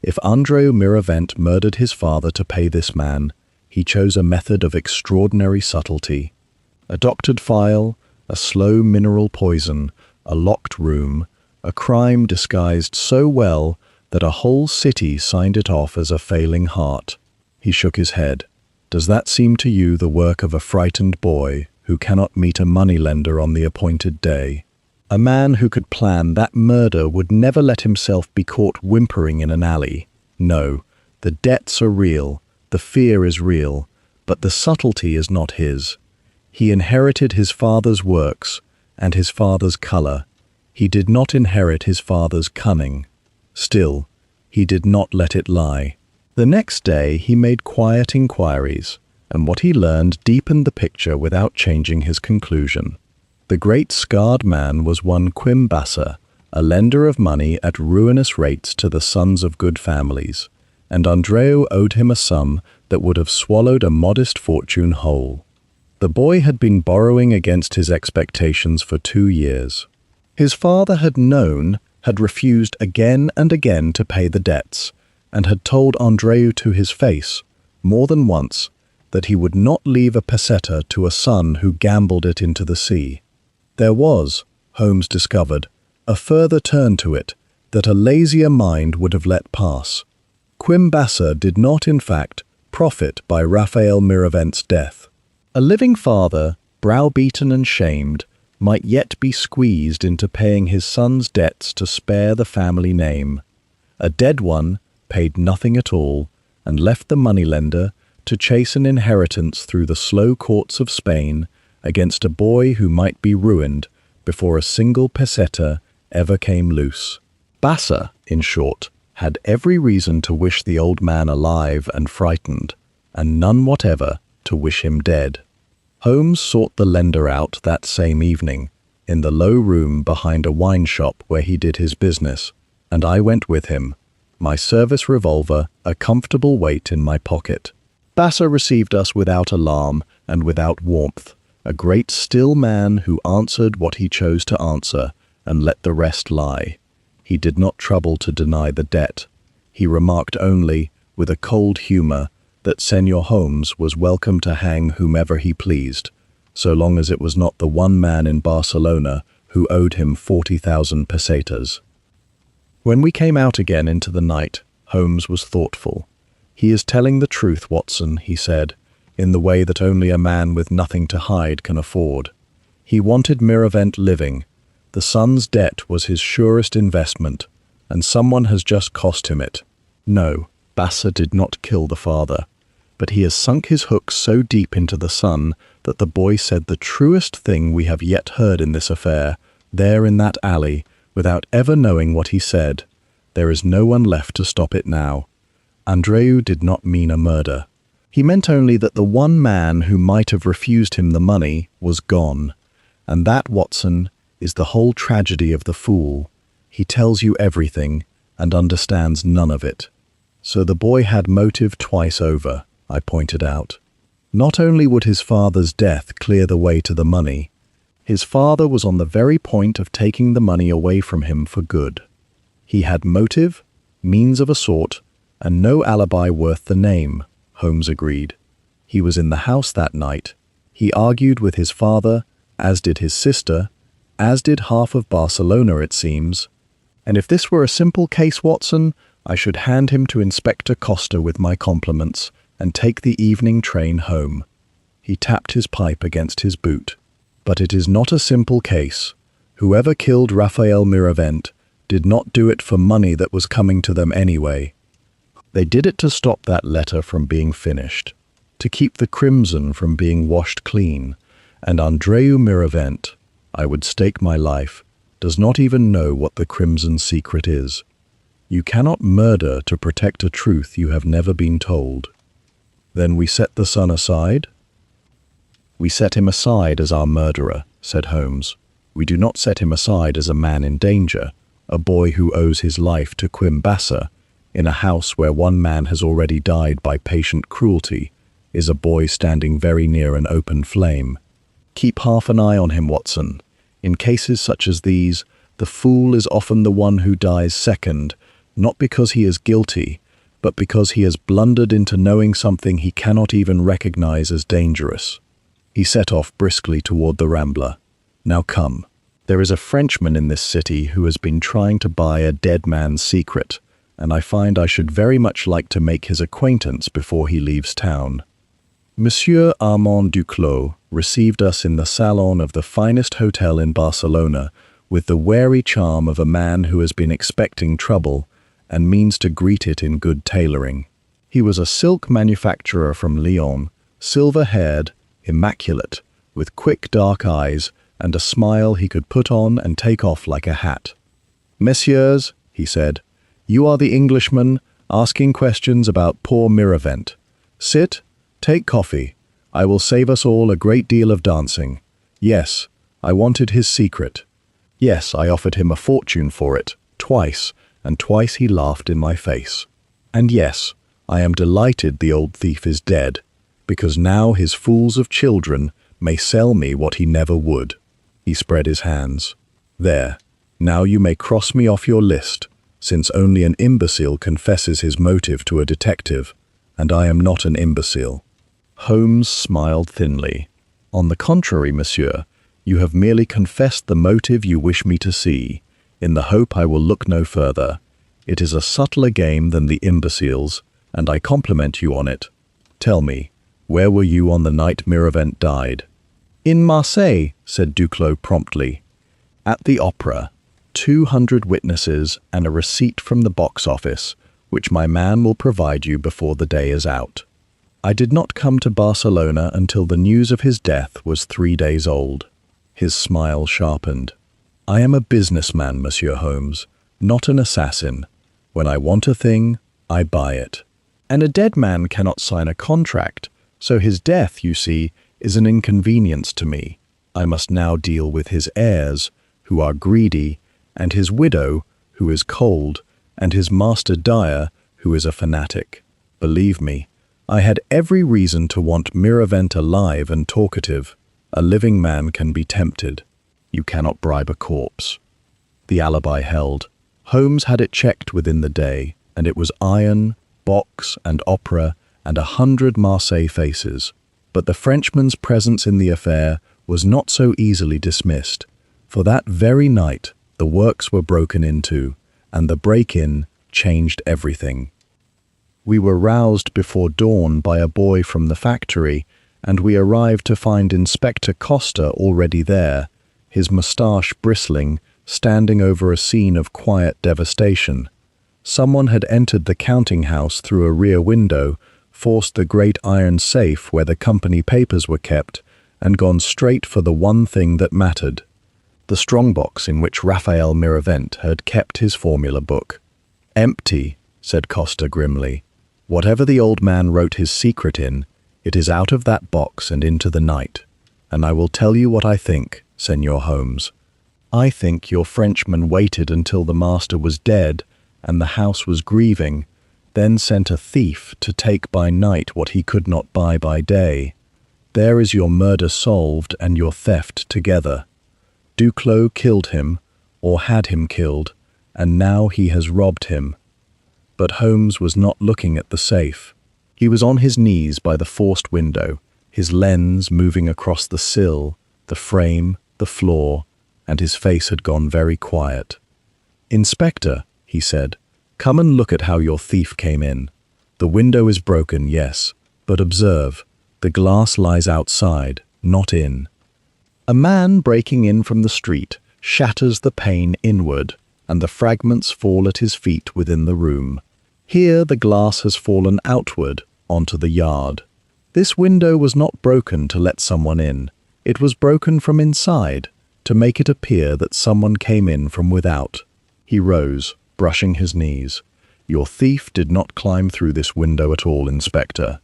If Andreu Miravent murdered his father to pay this man, he chose a method of extraordinary subtlety. A doctored file, a slow mineral poison, a locked room, a crime disguised so well that a whole city signed it off as a failing heart. He shook his head. Does that seem to you the work of a frightened boy who cannot meet a moneylender on the appointed day? A man who could plan that murder would never let himself be caught whimpering in an alley. No, the debts are real, the fear is real, but the subtlety is not his. He inherited his father's works and his father's color. He did not inherit his father's cunning. Still, he did not let it lie. The next day he made quiet inquiries, and what he learned deepened the picture without changing his conclusion. The great scarred man was one Quim Basser, a lender of money at ruinous rates to the sons of good families, and Andreu owed him a sum that would have swallowed a modest fortune whole. The boy had been borrowing against his expectations for 2 years. His father had refused again and again to pay the debts, and had told Andreu to his face, more than once, that he would not leave a peseta to a son who gambled it into the sea. There was, Holmes discovered, a further turn to it that a lazier mind would have let pass. Quim Basser did not, in fact, profit by Raphael Miravent's death. A living father, browbeaten and shamed, might yet be squeezed into paying his son's debts to spare the family name. A dead one paid nothing at all and left the moneylender to chase an inheritance through the slow courts of Spain against a boy who might be ruined before a single peseta ever came loose. Basser, in short, had every reason to wish the old man alive and frightened, and none whatever to wish him dead. Holmes sought the lender out that same evening, in the low room behind a wine shop where he did his business, and I went with him, my service revolver a comfortable weight in my pocket. Basser received us without alarm and without warmth, a great still man who answered what he chose to answer and let the rest lie. He did not trouble to deny the debt. He remarked only, with a cold humor, that Senor Holmes was welcome to hang whomever he pleased, so long as it was not the one man in Barcelona who owed him 40,000 pesetas. When we came out again into the night, Holmes was thoughtful. "He is telling the truth, Watson," he said, in the way that only a man with nothing to hide can afford. He wanted Miravent living. The son's debt was his surest investment, and someone has just cost him it. No, Basser did not kill the father, but he has sunk his hook so deep into the son that the boy said the truest thing we have yet heard in this affair, there in that alley, without ever knowing what he said. There is no one left to stop it now. Andreu did not mean a murder. He meant only that the one man who might have refused him the money was gone. And that, Watson, is the whole tragedy of the fool. He tells you everything and understands none of it. So the boy had motive twice over, I pointed out. Not only would his father's death clear the way to the money, his father was on the very point of taking the money away from him for good. He had motive, means of a sort, and no alibi worth the name, Holmes agreed. He was in the house that night. He argued with his father, as did his sister, as did half of Barcelona, it seems. And if this were a simple case, Watson, I should hand him to Inspector Costa with my compliments and take the evening train home. He tapped his pipe against his boot. But it is not a simple case. Whoever killed Raphael Miravent did not do it for money that was coming to them anyway. They did it to stop that letter from being finished, to keep the crimson from being washed clean, and Andreu Miravent, I would stake my life, does not even know what the crimson secret is. You cannot murder to protect a truth you have never been told. Then we set the son aside? We set him aside as our murderer, said Holmes. We do not set him aside as a man in danger, a boy who owes his life to Quim Basser, in a house where one man has already died by patient cruelty, is a boy standing very near an open flame. Keep half an eye on him, Watson. In cases such as these, the fool is often the one who dies second, not because he is guilty, but because he has blundered into knowing something he cannot even recognize as dangerous. He set off briskly toward the Rambla. Now come. There is a Frenchman in this city who has been trying to buy a dead man's secret, and I find I should very much like to make his acquaintance before he leaves town. Monsieur Armand Duclos received us in the salon of the finest hotel in Barcelona with the wary charm of a man who has been expecting trouble and means to greet it in good tailoring. He was a silk manufacturer from Lyon, silver-haired, immaculate, with quick dark eyes and a smile he could put on and take off like a hat. "Messieurs," he said, "you are the Englishmen asking questions about poor Miravent. Sit, take coffee. I will save us all a great deal of dancing. Yes, I wanted his secret. Yes, I offered him a fortune for it, twice, and twice he laughed in my face. And yes, I am delighted the old thief is dead, because now his fools of children may sell me what he never would." He spread his hands. "There, now you may cross me off your list, since only an imbecile confesses his motive to a detective, and I am not an imbecile." Holmes smiled thinly. "On the contrary, monsieur, you have merely confessed the motive you wish me to see, in the hope I will look no further. It is a subtler game than the imbeciles, and I compliment you on it. Tell me, where were you on the night Miravent died?" "In Marseille," said Duclos promptly. "At the opera. 200 witnesses and a receipt from the box office, which my man will provide you before the day is out. I did not come to Barcelona until the news of his death was 3 days old." His smile sharpened. "I am a businessman, Monsieur Holmes, not an assassin. When I want a thing, I buy it. And a dead man cannot sign a contract, so his death, you see, is an inconvenience to me. I must now deal with his heirs, who are greedy, and his widow, who is cold, and his master dyer, who is a fanatic. Believe me, I had every reason to want Miravent alive and talkative. A living man can be tempted. You cannot bribe a corpse." The alibi held. Holmes had it checked within the day, and it was iron, box, and opera, and 100 Marseille faces. But the Frenchman's presence in the affair was not so easily dismissed, for that very night the works were broken into, and the break-in changed everything. We were roused before dawn by a boy from the factory, and we arrived to find Inspector Costa already there, his moustache bristling, standing over a scene of quiet devastation. Someone had entered the counting house through a rear window, forced the great iron safe where the company papers were kept, and gone straight for the one thing that mattered, the strongbox in which Raphael Miravent had kept his formula book. "Empty," said Costa grimly. "Whatever the old man wrote his secret in, it is out of that box and into the night. And I will tell you what I think, Senor Holmes. I think your Frenchman waited until the master was dead and the house was grieving, then sent a thief to take by night what he could not buy by day. There is your murder solved and your theft together. Duclos killed him, or had him killed, and now he has robbed him." But Holmes was not looking at the safe. He was on his knees by the forced window, his lens moving across the sill, the frame, the floor, and his face had gone very quiet. "Inspector," he said, "come and look at how your thief came in. The window is broken, yes, but observe, the glass lies outside, not in. A man breaking in from the street shatters the pane inward, and the fragments fall at his feet within the room. Here the glass has fallen outward onto the yard. This window was not broken to let someone in. It was broken from inside, to make it appear that someone came in from without." He rose, brushing his knees. "Your thief did not climb through this window at all, Inspector.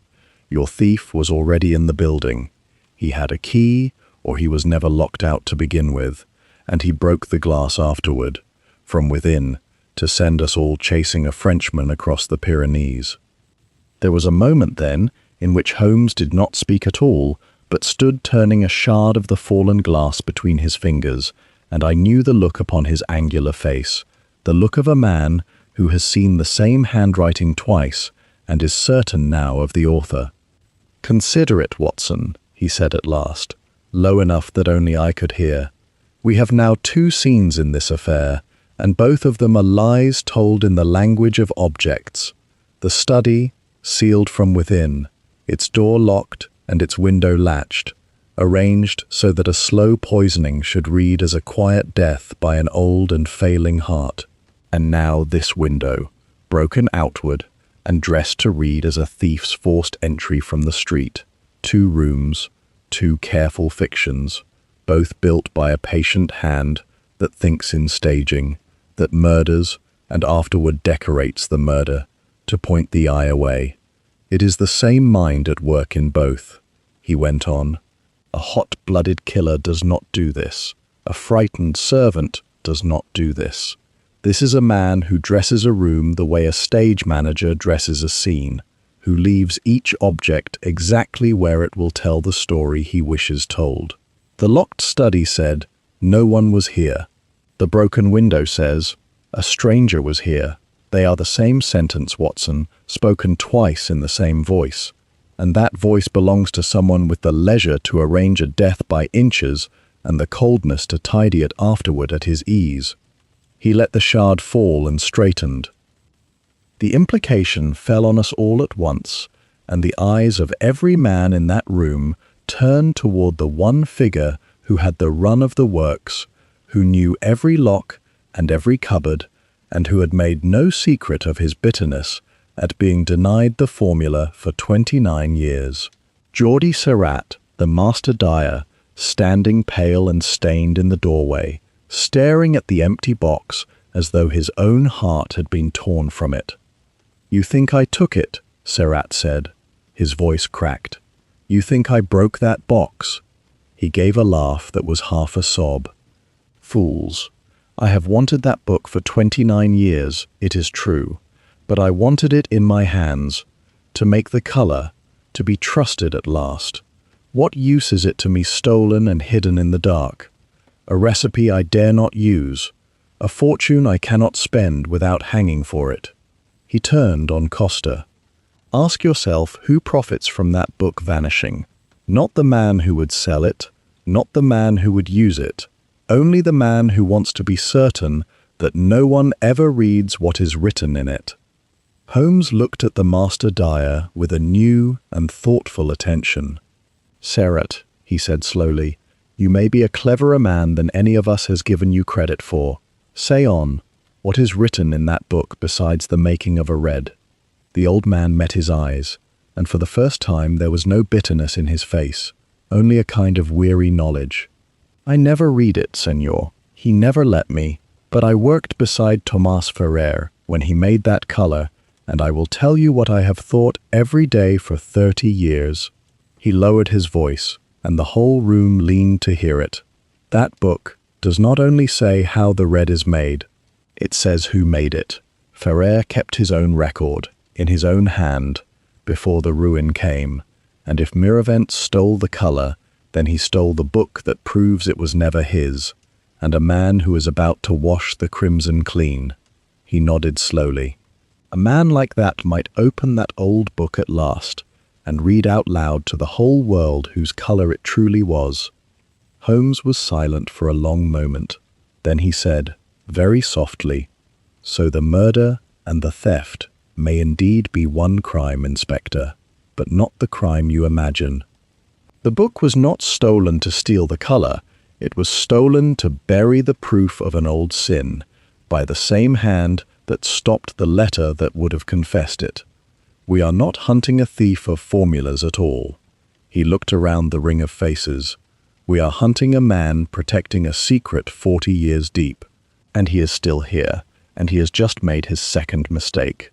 Your thief was already in the building. He had a key, or he was never locked out to begin with, and he broke the glass afterward, from within, to send us all chasing a Frenchman across the Pyrenees." There was a moment then in which Holmes did not speak at all, but stood turning a shard of the fallen glass between his fingers, and I knew the look upon his angular face, the look of a man who has seen the same handwriting twice and is certain now of the author. "Consider it, Watson," he said at last, low enough that only I could hear. "We have now two scenes in this affair, and both of them are lies told in the language of objects. The study, sealed from within, its door locked and its window latched, arranged so that a slow poisoning should read as a quiet death by an old and failing heart. And now this window, broken outward, and dressed to read as a thief's forced entry from the street. Two rooms, two careful fictions, both built by a patient hand that thinks in staging, that murders and afterward decorates the murder to point the eye away. It is the same mind at work in both," he went on. "A hot-blooded killer does not do this. A frightened servant does not do this. This is a man who dresses a room the way a stage manager dresses a scene, who leaves each object exactly where it will tell the story he wishes told. The locked study said, 'No one was here.' The broken window says, 'A stranger was here.' They are the same sentence, Watson, spoken twice in the same voice. And that voice belongs to someone with the leisure to arrange a death by inches and the coldness to tidy it afterward at his ease. He let the shard fall and straightened. The implication fell on us all at once, and the eyes of every man in that room turned toward the one figure who had the run of the works, who knew every lock and every cupboard, and who had made no secret of his bitterness at being denied the formula for 29 years. Geordie Surratt, the master dyer, standing pale and stained in the doorway, staring at the empty box as though his own heart had been torn from it. "You think I took it?" Surratt said. His voice cracked. "You think I broke that box?" He gave a laugh that was half a sob. "Fools. I have wanted that book for 29 years, it is true, but I wanted it in my hands, to make the colour, to be trusted at last. What use is it to me stolen and hidden in the dark? A recipe I dare not use, a fortune I cannot spend without hanging for it." He turned on Costa. "Ask yourself who profits from that book vanishing. Not the man who would sell it, not the man who would use it, only the man who wants to be certain that no one ever reads what is written in it." Holmes looked at the master dyer with a new and thoughtful attention. "Surratt," he said slowly, "you may be a cleverer man than any of us has given you credit for. Say on, what is written in that book besides the making of a red?" The old man met his eyes, and for the first time there was no bitterness in his face, only a kind of weary knowledge. "I never read it, senor. He never let me, but I worked beside Tomas Ferrer when he made that colour, and I will tell you what I have thought every day for 30 years. He lowered his voice, and the whole room leaned to hear it. "That book does not only say how the red is made, it says who made it. Ferrer kept his own record, in his own hand, before the ruin came, and if Miravent stole the colour, then he stole the book that proves it was never his, and a man who is about to wash the crimson clean." He nodded slowly. "A man like that might open that old book at last, and read out loud to the whole world whose colour it truly was." Holmes was silent for a long moment. Then he said, very softly, "So the murder and the theft may indeed be one crime, Inspector, but not the crime you imagine. The book was not stolen to steal the colour. It was stolen to bury the proof of an old sin, by the same hand that stopped the letter that would have confessed it. We are not hunting a thief of formulas at all." He looked around the ring of faces. "We are hunting a man protecting a secret 40 years deep. And he is still here, and he has just made his second mistake.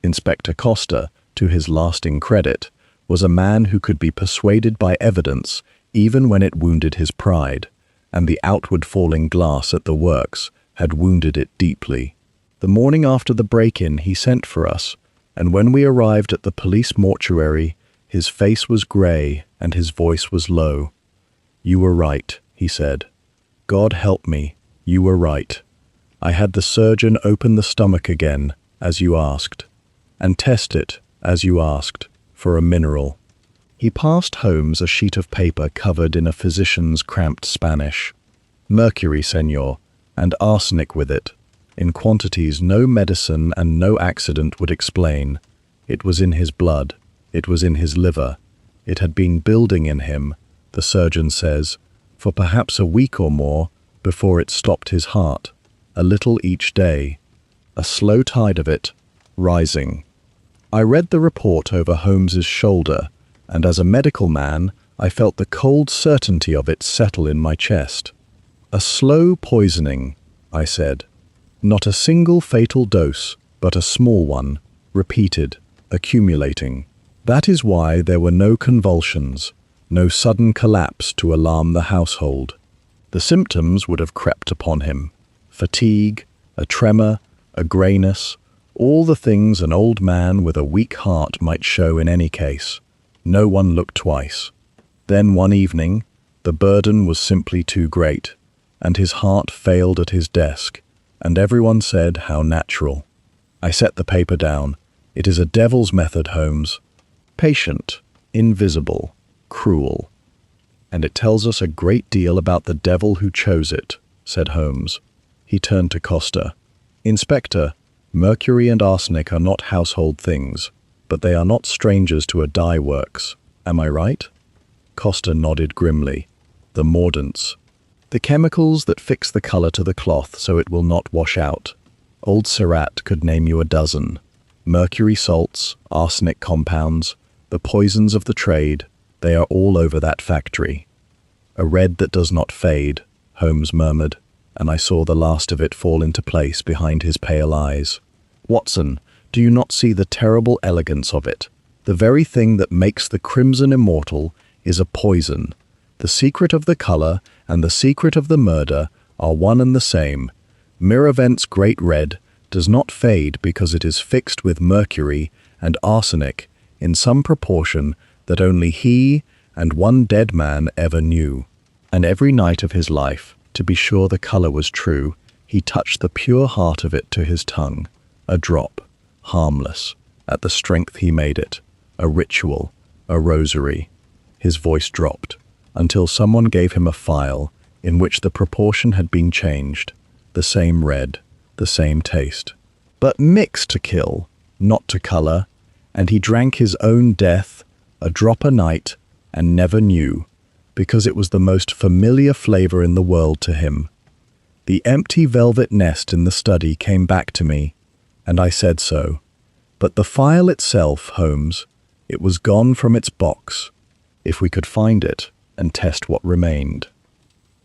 Inspector Costa, to his lasting credit, was a man who could be persuaded by evidence even when it wounded his pride, and the outward falling glass at the works had wounded it deeply. The morning after the break-in he sent for us, and when we arrived at the police mortuary, His face was grey and his voice was low. "You were right," he said. "God help me, you were right. I had the surgeon open the stomach again, as you asked, and test it, as you asked, for a mineral." He passed Holmes a sheet of paper covered in a physician's cramped Spanish. "Mercury, senor, and arsenic with it, in quantities no medicine and no accident would explain. It was in his blood. It was in his liver. It had been building in him, the surgeon says, for perhaps a week or more before it stopped his heart, a little each day, a slow tide of it, rising." I read the report over Holmes's shoulder, and as a medical man, I felt the cold certainty of it settle in my chest. "A slow poisoning," I said. "Not a single fatal dose, but a small one, repeated, accumulating. That is why there were no convulsions, no sudden collapse to alarm the household. The symptoms would have crept upon him. Fatigue, a tremor, a greyness, all the things an old man with a weak heart might show in any case. No one looked twice. Then one evening, the burden was simply too great, and his heart failed at his desk, and everyone said how natural. I set the paper down. It is a devil's method, Holmes. Patient, invisible, cruel. And it tells us a great deal about the devil who chose it, said Holmes. He turned to Costa. Inspector, mercury and arsenic are not household things, but they are not strangers to a dye works. Am I right? Costa nodded grimly. The mordants. The chemicals that fix the color to the cloth so it will not wash out. Old Surratt could name you a dozen. Mercury salts, arsenic compounds, the poisons of the trade, they are all over that factory. A red that does not fade, Holmes murmured, and I saw the last of it fall into place behind his pale eyes. Watson, do you not see the terrible elegance of it? The very thing that makes the crimson immortal is a poison. The secret of the color and the secret of the murder are one and the same. Miravent's great red does not fade because it is fixed with mercury and arsenic in some proportion that only he and one dead man ever knew. And every night of his life, to be sure the color was true, he touched the pure heart of it to his tongue. A drop, harmless, at the strength he made it. A ritual, a rosary. His voice dropped, until someone gave him a phial in which the proportion had been changed. The same red, the same taste. But mixed to kill, not to color, and he drank his own death, a drop a night, and never knew, because it was the most familiar flavor in the world to him. The empty velvet nest in the study came back to me, and I said so. But the phial itself, Holmes, it was gone from its box, if we could find it and test what remained.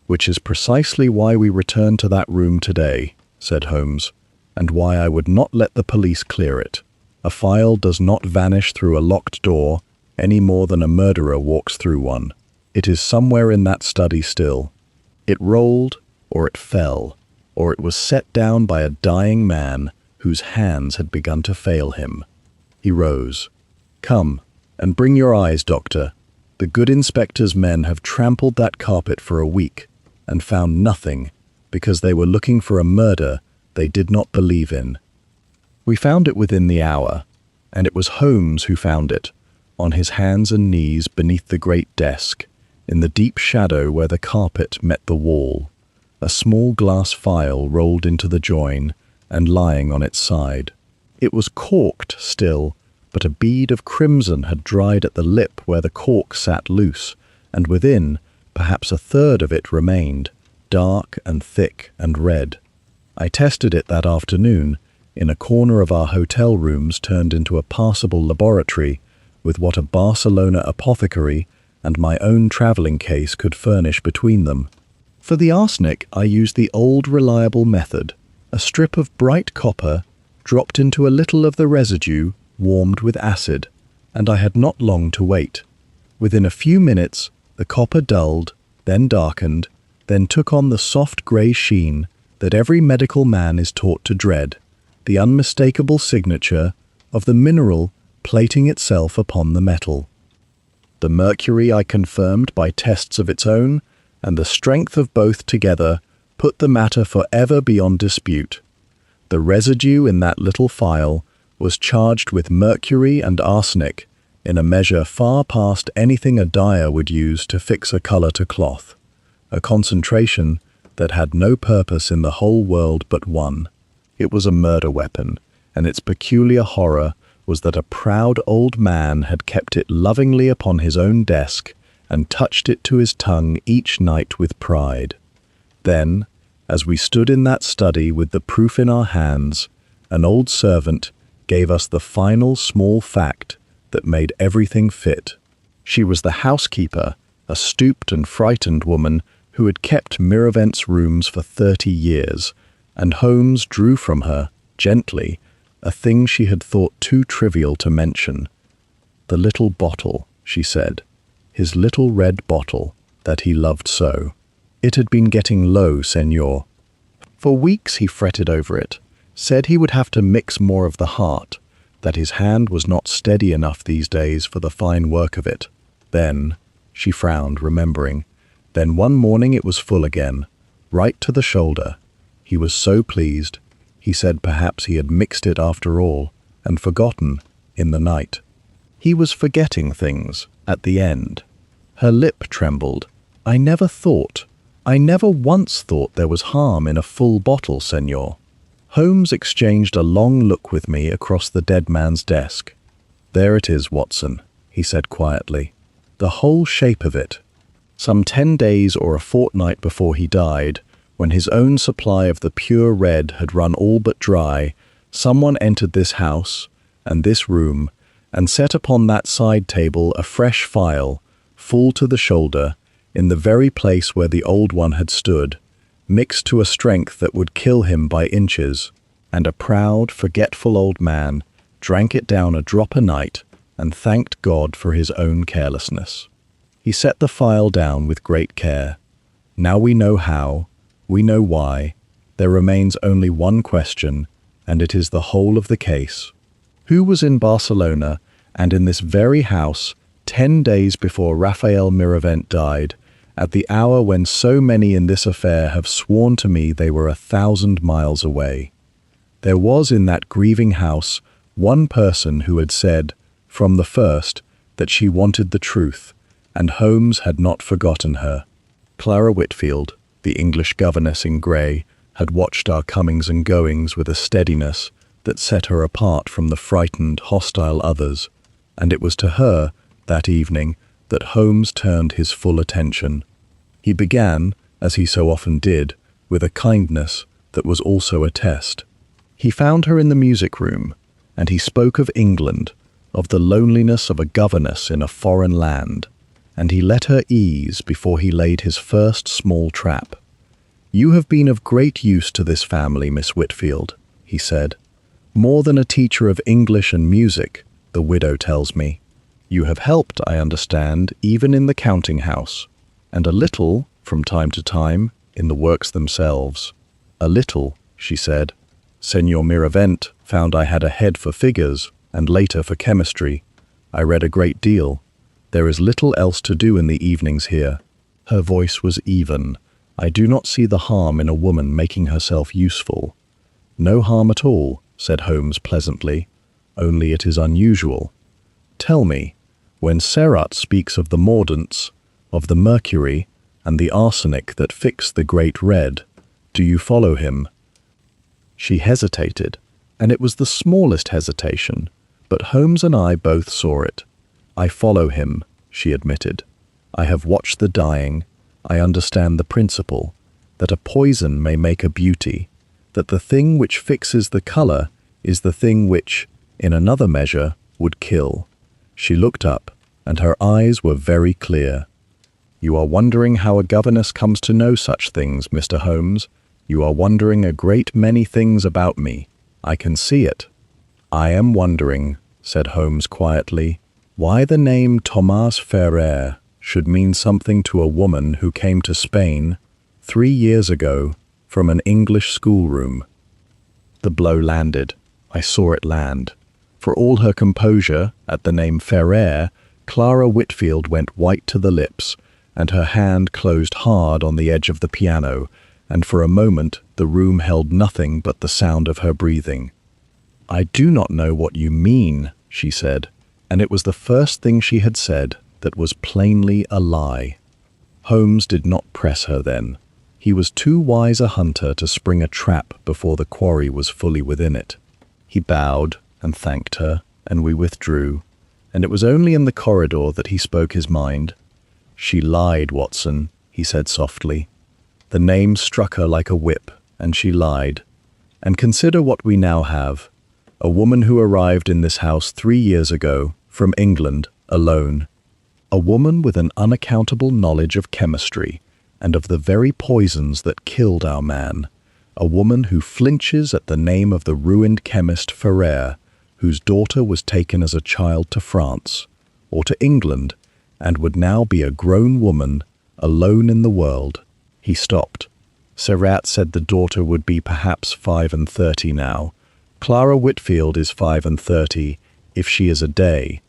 Which is precisely why we returned to that room today, said Holmes, and why I would not let the police clear it. A phial does not vanish through a locked door any more than a murderer walks through one. It is somewhere in that study still. It rolled, or it fell, or it was set down by a dying man whose hands had begun to fail him. He rose. Come, and bring your eyes, Doctor. The good inspector's men have trampled that carpet for a week and found nothing because they were looking for a murder they did not believe in. We found it within the hour, and it was Holmes who found it, on his hands and knees beneath the great desk, in the deep shadow where the carpet met the wall, a small glass phial rolled into the join and lying on its side. It was corked still, but a bead of crimson had dried at the lip where the cork sat loose, and within, perhaps a third of it remained, dark and thick and red. I tested it that afternoon, in a corner of our hotel rooms turned into a passable laboratory, with what a Barcelona apothecary and my own travelling case could furnish between them. For the arsenic, I used the old reliable method, a strip of bright copper dropped into a little of the residue warmed with acid, and I had not long to wait. Within a few minutes, the copper dulled, then darkened, then took on the soft grey sheen that every medical man is taught to dread, the unmistakable signature of the mineral plating itself upon the metal. The mercury I confirmed by tests of its own, and the strength of both together put the matter forever beyond dispute. The residue in that little phial was charged with mercury and arsenic in a measure far past anything a dyer would use to fix a color to cloth, a concentration that had no purpose in the whole world but one. It was a murder weapon, and its peculiar horror was that a proud old man had kept it lovingly upon his own desk and touched it to his tongue each night with pride. Then, as we stood in that study with the proof in our hands, an old servant gave us the final small fact that made everything fit. She was the housekeeper, a stooped and frightened woman who had kept Miravent's rooms for 30 years, and Holmes drew from her, gently, a thing she had thought too trivial to mention. The little bottle, she said, his little red bottle that he loved so. It had been getting low, senor. For weeks he fretted over it, said he would have to mix more of the heart, that his hand was not steady enough these days for the fine work of it. Then, she frowned, remembering, then one morning it was full again, right to the shoulder. He was so pleased. He said perhaps he had mixed it after all, and forgotten, in the night. He was forgetting things, at the end. Her lip trembled. I never once thought there was harm in a full bottle, senor. Holmes exchanged a long look with me across the dead man's desk. There it is, Watson, he said quietly. The whole shape of it. Some 10 days or a fortnight before he died, when his own supply of the pure red had run all but dry, someone entered this house and this room and set upon that side table a fresh phial, full to the shoulder, in the very place where the old one had stood, mixed to a strength that would kill him by inches, and a proud, forgetful old man drank it down a drop a night and thanked God for his own carelessness. He set the phial down with great care. Now we know how, we know why. There remains only one question, and it is the whole of the case. Who was in Barcelona and in this very house 10 days before Raphael Miravent died, at the hour when so many in this affair have sworn to me they were 1,000 miles away? There was in that grieving house one person who had said, from the first, that she wanted the truth, and Holmes had not forgotten her. Clara Whitfield, the English governess in grey, had watched our comings and goings with a steadiness that set her apart from the frightened, hostile others, and it was to her, that evening, that Holmes turned his full attention. He began, as he so often did, with a kindness that was also a test. He found her in the music room, and he spoke of England, of the loneliness of a governess in a foreign land, and he let her ease before he laid his first small trap. You have been of great use to this family, Miss Whitfield, he said. More than a teacher of English and music, the widow tells me. You have helped, I understand, even in the counting-house, and a little, from time to time, in the works themselves. A little, she said. Senor Miravent found I had a head for figures, and later for chemistry. I read a great deal. There is little else to do in the evenings here. Her voice was even. I do not see the harm in a woman making herself useful. No harm at all, said Holmes pleasantly. Only it is unusual. Tell me, when Seurat speaks of the mordants, of the mercury, and the arsenic that fix the great red, do you follow him? She hesitated, and it was the smallest hesitation, but Holmes and I both saw it. I follow him, she admitted. I have watched the dying. I understand the principle, that a poison may make a beauty, that the thing which fixes the color is the thing which, in another measure, would kill. She looked up, and her eyes were very clear. You are wondering how a governess comes to know such things, Mr. Holmes. You are wondering a great many things about me. I can see it. I am wondering, said Holmes quietly, why the name Thomas Ferrer should mean something to a woman who came to Spain 3 years ago from an English schoolroom. The blow landed. I saw it land. For all her composure at the name Ferrer, Clara Whitfield went white to the lips, and her hand closed hard on the edge of the piano, and for a moment the room held nothing but the sound of her breathing. "I do not know what you mean," she said, and it was the first thing she had said that was plainly a lie. Holmes did not press her then. He was too wise a hunter to spring a trap before the quarry was fully within it. He bowed and thanked her, and we withdrew, and it was only in the corridor that he spoke his mind. "She lied, Watson," he said softly. "The name struck her like a whip, and she lied. And consider what we now have. A woman who arrived in this house 3 years ago, from England, alone. A woman with an unaccountable knowledge of chemistry, and of the very poisons that killed our man. A woman who flinches at the name of the ruined chemist Ferrer, whose daughter was taken as a child to France, or to England, and would now be a grown woman, alone in the world." He stopped. Surratt said the daughter would be perhaps 35 now. Clara Whitfield is 35, if she is a day.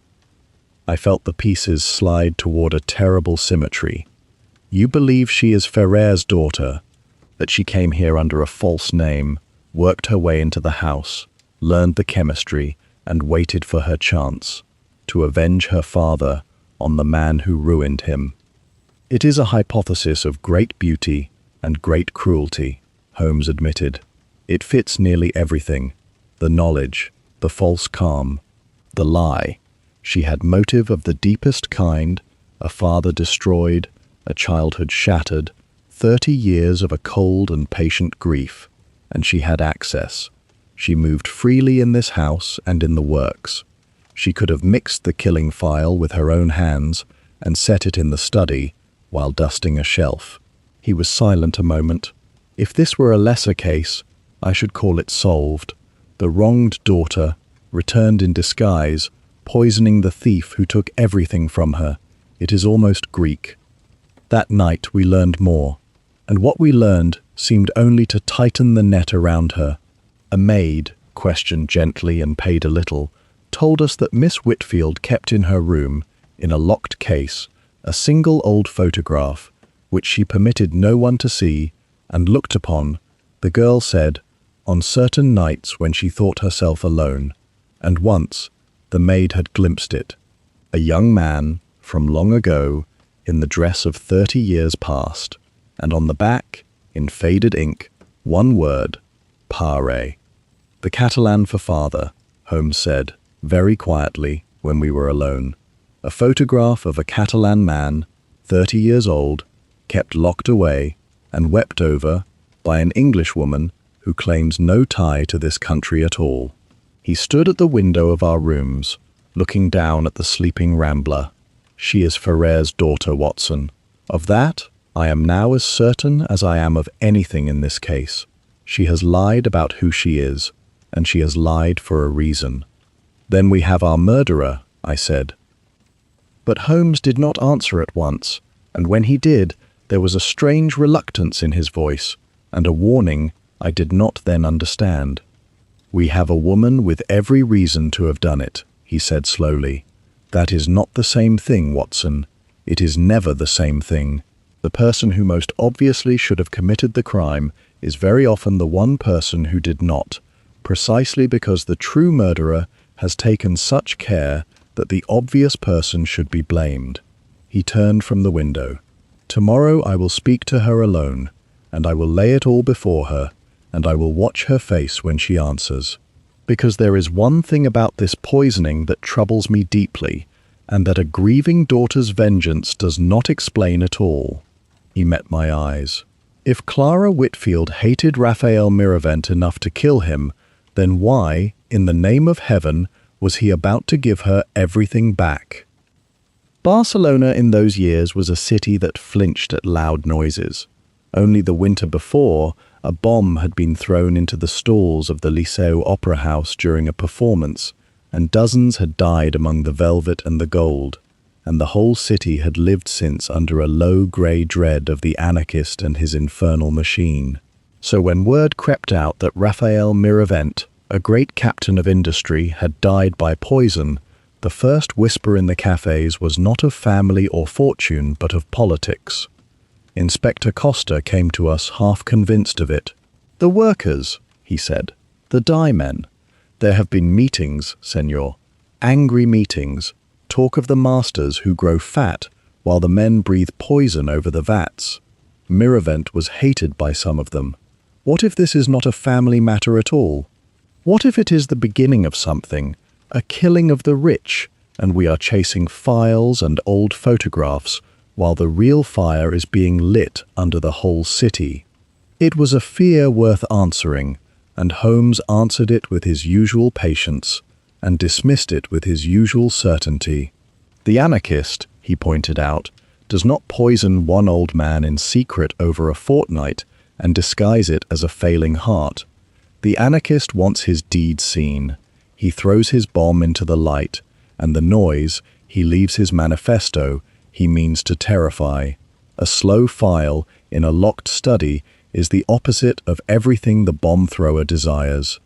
I felt the pieces slide toward a terrible symmetry. "You believe she is Ferrer's daughter, that she came here under a false name, worked her way into the house, learned the chemistry, and waited for her chance, to avenge her father on the man who ruined him." "It is a hypothesis of great beauty and great cruelty," Holmes admitted. "It fits nearly everything. The knowledge, the false calm, the lie. She had motive of the deepest kind, a father destroyed, a childhood shattered, 30 years of a cold and patient grief, and she had access. She moved freely in this house and in the works. She could have mixed the killing file with her own hands and set it in the study while dusting a shelf." He was silent a moment. "If this were a lesser case, I should call it solved. The wronged daughter, returned in disguise, poisoning the thief who took everything from her. It is almost Greek." That night we learned more, and what we learned seemed only to tighten the net around her. A maid, questioned gently and paid a little, told us that Miss Whitfield kept in her room, in a locked case, a single old photograph, which she permitted no one to see, and looked upon, the girl said, on certain nights when she thought herself alone, and once the maid had glimpsed it. A young man, from long ago, in the dress of 30 years past, and on the back, in faded ink, one word, pare. "The Catalan for father," Holmes said, very quietly, when we were alone. A photograph of a Catalan man, 30 years old, kept locked away and wept over by an Englishwoman who claims no tie to this country at all. He stood at the window of our rooms, looking down at the sleeping Rambler. "She is Ferrer's daughter, Watson. Of that, I am now as certain as I am of anything in this case. She has lied about who she is, and she has lied for a reason." "Then we have our murderer," I said. But Holmes did not answer at once, and when he did, there was a strange reluctance in his voice, and a warning I did not then understand. "We have a woman with every reason to have done it," he said slowly. "That is not the same thing, Watson. It is never the same thing. The person who most obviously should have committed the crime is very often the one person who did not, precisely because the true murderer has taken such care that the obvious person should be blamed." He turned from the window. "Tomorrow I will speak to her alone, and I will lay it all before her, and I will watch her face when she answers. Because there is one thing about this poisoning that troubles me deeply, and that a grieving daughter's vengeance does not explain at all." He met my eyes. "If Clara Whitfield hated Raphael Miravent enough to kill him, then why, in the name of heaven, was he about to give her everything back?" Barcelona in those years was a city that flinched at loud noises. Only the winter before, a bomb had been thrown into the stalls of the Liceu Opera House during a performance, and dozens had died among the velvet and the gold, and the whole city had lived since under a low grey dread of the anarchist and his infernal machine. So when word crept out that Raphael Miravent, a great captain of industry, had died by poison, The first whisper in the cafes was not of family or fortune, but of politics. Inspector Costa came to us half convinced of it. "The workers," he said. "The dye men. There have been meetings, senor. Angry meetings. Talk of the masters who grow fat while the men breathe poison over the vats. Miravent was hated by some of them. What if this is not a family matter at all? What if it is the beginning of something, a killing of the rich, and we are chasing files and old photographs while the real fire is being lit under the whole city?" It was a fear worth answering, and Holmes answered it with his usual patience and dismissed it with his usual certainty. "The anarchist," he pointed out, "does not poison one old man in secret over a fortnight and disguise it as a failing heart. The anarchist wants his deed seen. He throws his bomb into the light, and the noise, he leaves his manifesto, he means to terrify. A slow file in a locked study is the opposite of everything the bomb thrower desires."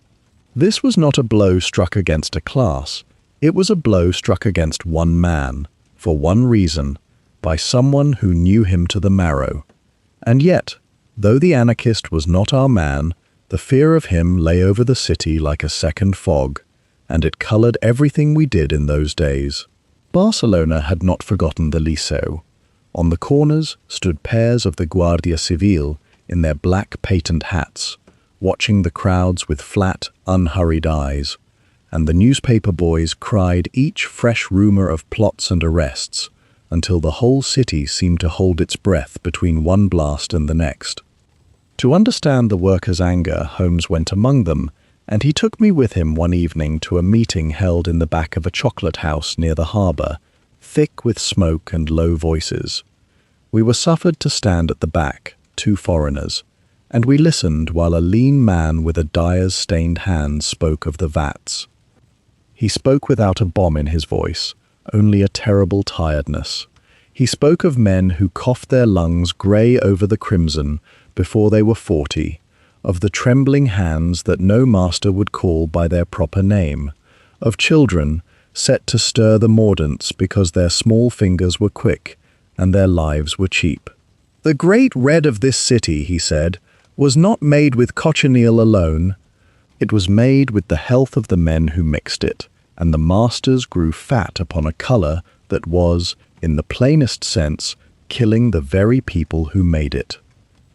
This was not a blow struck against a class. It was a blow struck against one man, for one reason, by someone who knew him to the marrow. And yet, though the anarchist was not our man, the fear of him lay over the city like a second fog, and it colored everything we did in those days. Barcelona had not forgotten the Liceu. On the corners stood pairs of the Guardia Civil in their black patent hats, watching the crowds with flat, unhurried eyes, and the newspaper boys cried each fresh rumor of plots and arrests, until the whole city seemed to hold its breath between one blast and the next. To understand the workers' anger, Holmes went among them, and he took me with him one evening to a meeting held in the back of a chocolate house near the harbour, thick with smoke and low voices. We were suffered to stand at the back, two foreigners, and we listened while a lean man with a dyer's stained hand spoke of the vats. He spoke without a bomb in his voice, only a terrible tiredness. He spoke of men who coughed their lungs grey over the crimson before they were 40, of the trembling hands that no master would call by their proper name, of children set to stir the mordants because their small fingers were quick and their lives were cheap. "The great red of this city," he said, "was not made with cochineal alone. It was made with the health of the men who mixed it, and the masters grew fat upon a colour that was, in the plainest sense, killing the very people who made it."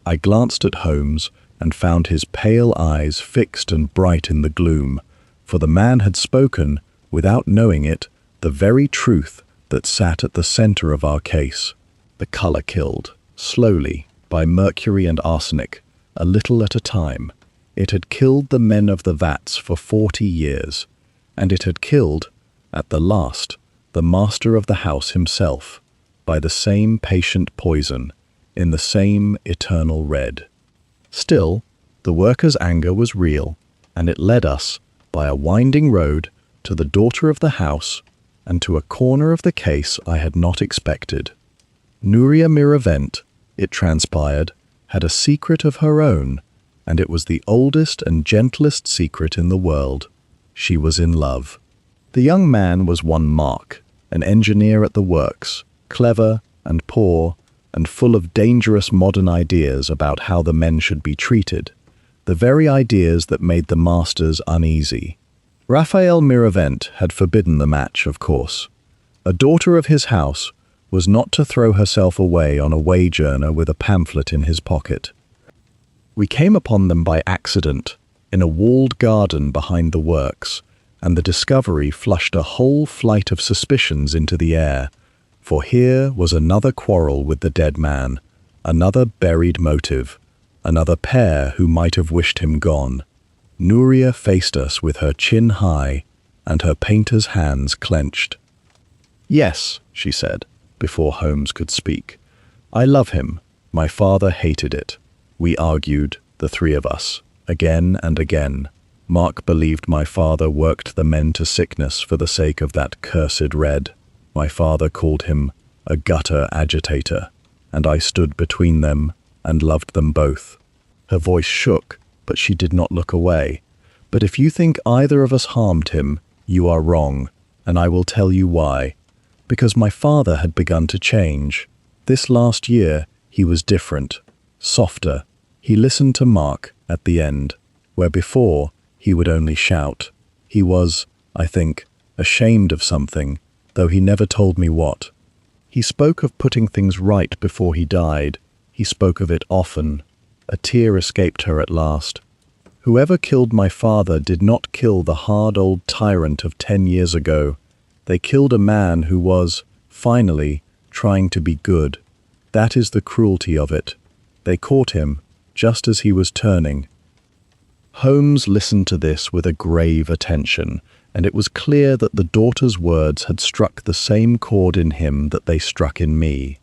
I glanced at Holmes and found his pale eyes fixed and bright in the gloom, for the man had spoken, without knowing it, the very truth that sat at the centre of our case. The colour killed, slowly, by mercury and arsenic, a little at a time. It had killed the men of the vats for 40 years, and it had killed, at the last, the master of the house himself, by the same patient poison, in the same eternal red. Still, the workers' anger was real, and it led us, by a winding road, to the daughter of the house, and to a corner of the case I had not expected. Nuria Miravent, it transpired, had a secret of her own, and it was the oldest and gentlest secret in the world. She was in love. The young man was one Mark, an engineer at the works, clever and poor, and full of dangerous modern ideas about how the men should be treated, the very ideas that made the masters uneasy. Raphael Miravent had forbidden the match, of course. A daughter of his house was not to throw herself away on a wage earner with a pamphlet in his pocket. We came upon them by accident, in a walled garden behind the works, and the discovery flushed a whole flight of suspicions into the air, for here was another quarrel with the dead man, another buried motive, another pair who might have wished him gone. Nuria faced us with her chin high and her painter's hands clenched. "Yes," she said, before Holmes could speak. "I love him. My father hated it. We argued, the three of us, again and again. Mark believed my father worked the men to sickness for the sake of that cursed red. My father called him a gutter agitator, and I stood between them and loved them both." Her voice shook, but she did not look away. "But if you think either of us harmed him, you are wrong. and I will tell you why. Because my father had begun to change. This last year, he was different, softer. He listened to Mark at the end, where before he would only shout. He was, I think, ashamed of something, though he never told me what. He spoke of putting things right before he died. He spoke of it often. A tear escaped her at last. Whoever killed my father did not kill the hard old tyrant of 10 years ago. They killed a man who was, finally, trying to be good. That is the cruelty of it. They caught him, just as he was turning. Holmes listened to this with a grave attention, and it was clear that the daughter's words had struck the same chord in him that they struck in me.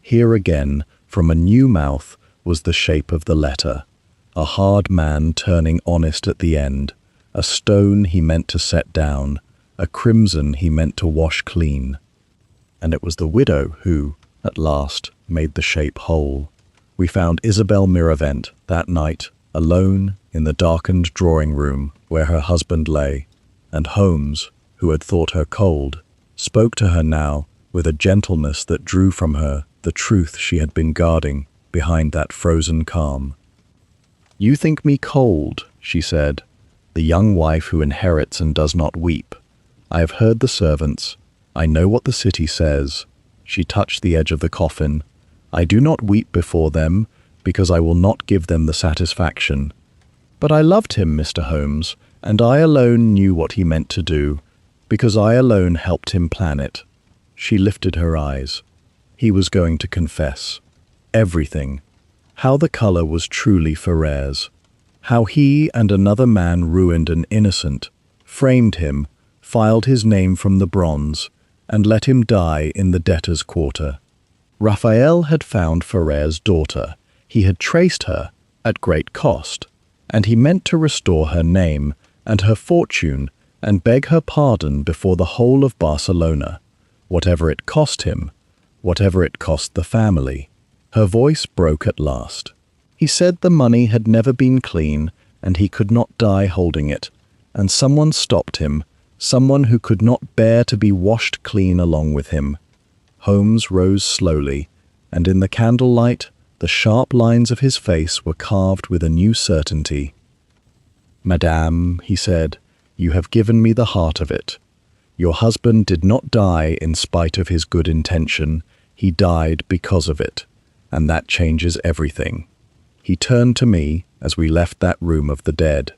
Here again, from a new mouth, was the shape of the letter. A hard man turning honest at the end, a stone he meant to set down, a crimson he meant to wash clean. And it was the widow who, at last, made the shape whole. We found Isabel Miravent that night, alone in the darkened drawing room where her husband lay, and Holmes, who had thought her cold, spoke to her now with a gentleness that drew from her the truth she had been guarding behind that frozen calm. "You think me cold," she said, "the young wife who inherits and does not weep. I have heard the servants. I know what the city says." She touched the edge of the coffin. "I do not weep before them, because I will not give them the satisfaction. But I loved him, Mr. Holmes, and I alone knew what he meant to do, because I alone helped him plan it." She lifted her eyes. He was going to confess. Everything. How the colour was truly Ferrer's. How he and another man ruined an innocent, framed him, filed his name from the bronze, and let him die in the debtor's quarter. Raphael had found Ferrer's daughter. He had traced her, at great cost, and he meant to restore her name and her fortune and beg her pardon before the whole of Barcelona, whatever it cost him, whatever it cost the family. Her voice broke at last. He said the money had never been clean, and he could not die holding it, and someone stopped him, someone who could not bear to be washed clean along with him. Holmes rose slowly, and in the candlelight, the sharp lines of his face were carved with a new certainty. "Madame," he said, "you have given me the heart of it. Your husband did not die in spite of his good intention. He died because of it. And that changes everything." He turned to me as we left that room of the dead.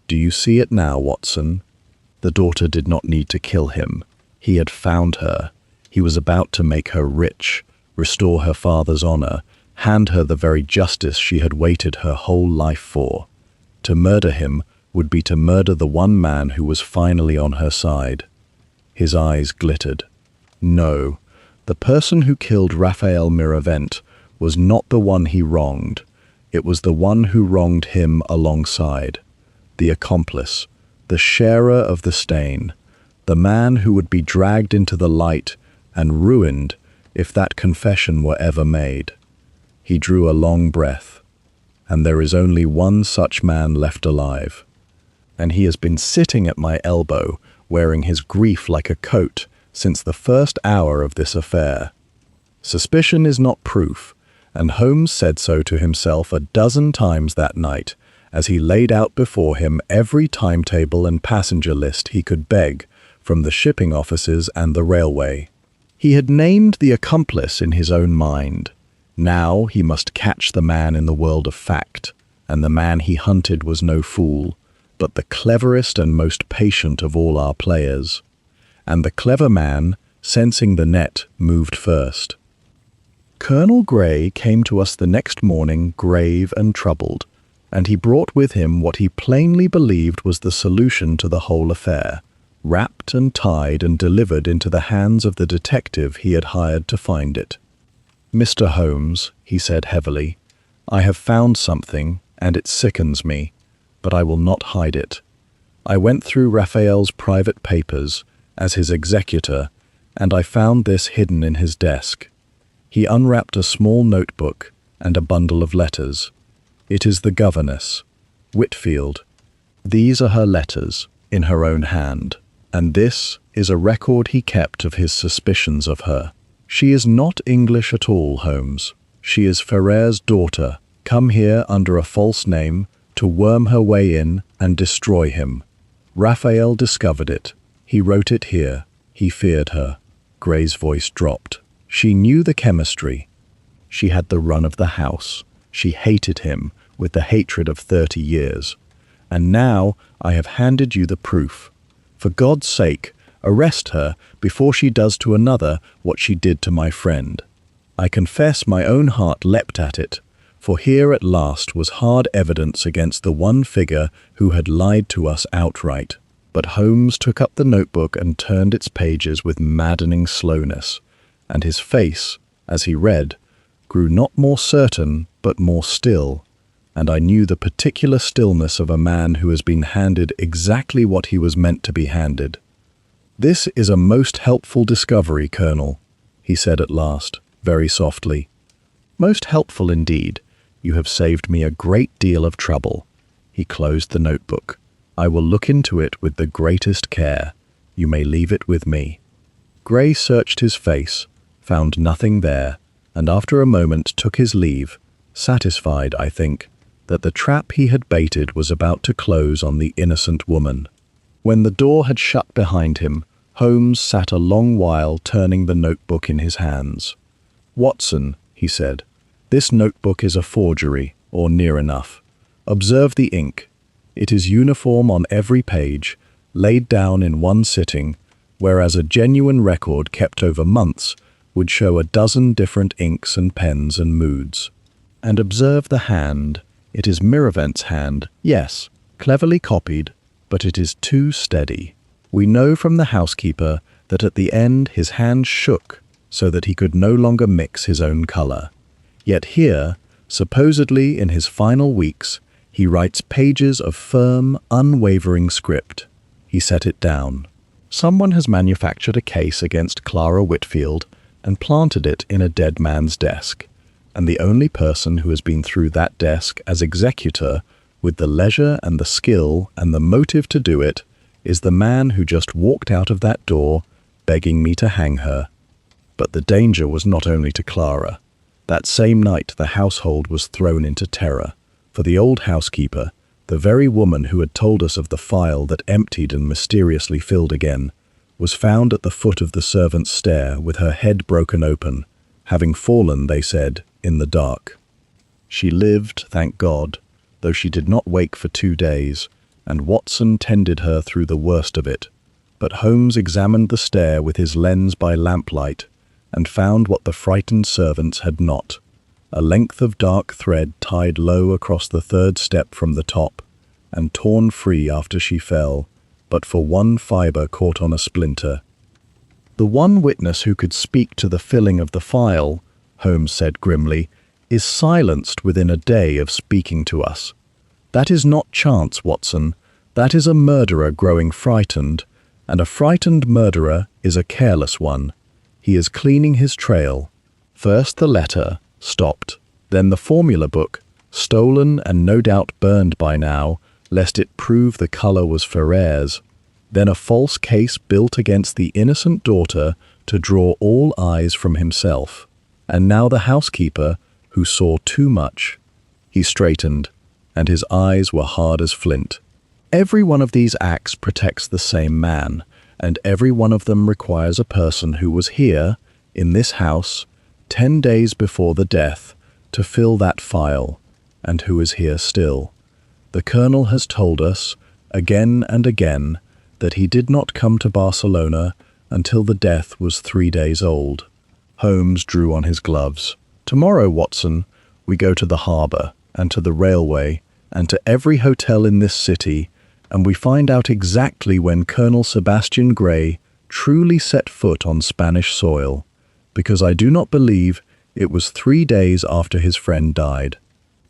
"Do you see it now, Watson? The daughter did not need to kill him. He had found her. He was about to make her rich, restore her father's honor, hand her the very justice she had waited her whole life for. To murder him would be to murder the one man who was finally on her side." His eyes glittered. No, the person who killed Raphael Miravent was not the one he wronged. It was the one who wronged him alongside. The accomplice, the sharer of the stain, the man who would be dragged into the light and ruined if that confession were ever made. He drew a long breath. "And there is only one such man left alive. And he has been sitting at my elbow, wearing his grief like a coat, since the first hour of this affair. Suspicion is not proof, and Holmes said so to himself a dozen times that night, as he laid out before him every timetable and passenger list he could beg from the shipping offices and the railway. He had named the accomplice in his own mind. Now he must catch the man in the world of fact, and the man he hunted was no fool, but the cleverest and most patient of all our players. And the clever man, sensing the net, moved first. Colonel Grey came to us the next morning grave and troubled, and he brought with him what he plainly believed was the solution to the whole affair, wrapped and tied and delivered into the hands of the detective he had hired to find it. "Mr. Holmes," he said heavily, "I have found something, and it sickens me, but I will not hide it. I went through Raphael's private papers as his executor, and I found this hidden in his desk." He unwrapped a small notebook and a bundle of letters. "It is the governess, Whitfield. These are her letters, in her own hand, And this is a record he kept of his suspicions of her. She is not English at all, Holmes. She is Ferrer's daughter, come here under a false name to worm her way in and destroy him. Raphael discovered it. He wrote it here. He feared her. Gray's voice dropped. She knew the chemistry. She had the run of the house. She hated him with the hatred of 30 years. And now I have handed you the proof. For God's sake, arrest her before she does to another what she did to my friend. I confess my own heart leapt at it, for here at last was hard evidence against the one figure who had lied to us outright. But Holmes took up the notebook and turned its pages with maddening slowness, and his face, as he read, grew not more certain but more still, and I knew the particular stillness of a man who has been handed exactly what he was meant to be handed. "This is a most helpful discovery, Colonel," he said at last, very softly. "Most helpful indeed. You have saved me a great deal of trouble." He closed the notebook. "I will look into it with the greatest care. You may leave it with me." Gray searched his face, found nothing there, and after a moment took his leave, satisfied, I think, that the trap he had baited was about to close on the innocent woman. When the door had shut behind him, Holmes sat a long while turning the notebook in his hands. "Watson," he said, "this notebook is a forgery, or near enough. Observe the ink. It is uniform on every page, laid down in one sitting, whereas a genuine record kept over months would show a dozen different inks and pens and moods. And observe the hand. It is Miravent's hand, yes, cleverly copied, but it is too steady. We know from the housekeeper that at the end his hand shook so that he could no longer mix his own color. Yet here, supposedly in his final weeks, he writes pages of firm, unwavering script. He set it down. Someone has manufactured a case against Clara Whitfield and planted it in a dead man's desk, and the only person who has been through that desk as executor, with the leisure and the skill and the motive to do it, is the man who just walked out of that door, begging me to hang her. But the danger was not only to Clara. That same night the household was thrown into terror, for the old housekeeper, the very woman who had told us of the file that emptied and mysteriously filled again, was found at the foot of the servants' stair with her head broken open, having fallen, they said, in the dark. She lived, thank God, though she did not wake for 2 days, and Watson tended her through the worst of it. But Holmes examined the stair with his lens by lamplight, and found what the frightened servants had not: a length of dark thread tied low across the 3rd step from the top, and torn free after she fell, but for one fibre caught on a splinter. "The one witness who could speak to the filling of the file," Holmes said grimly, "is silenced within a day of speaking to us. That is not chance, Watson. That is a murderer growing frightened, and a frightened murderer is a careless one. He is cleaning his trail. First the letter, stopped, then the formula book, stolen and no doubt burned by now, lest it prove the colour was Ferrer's, then a false case built against the innocent daughter to draw all eyes from himself, and now the housekeeper, who saw too much." He straightened, and his eyes were hard as flint. "Every one of these acts protects the same man, and every one of them requires a person who was here, in this house, 10 days before the death, to fill that file, and who is here still. The Colonel has told us, again and again, that he did not come to Barcelona until the death was 3 days old." Holmes drew on his gloves. "Tomorrow, Watson, we go to the harbour, and to the railway, and to every hotel in this city, and we find out exactly when Colonel Sebastian Gray truly set foot on Spanish soil, because I do not believe it was 3 days after his friend died.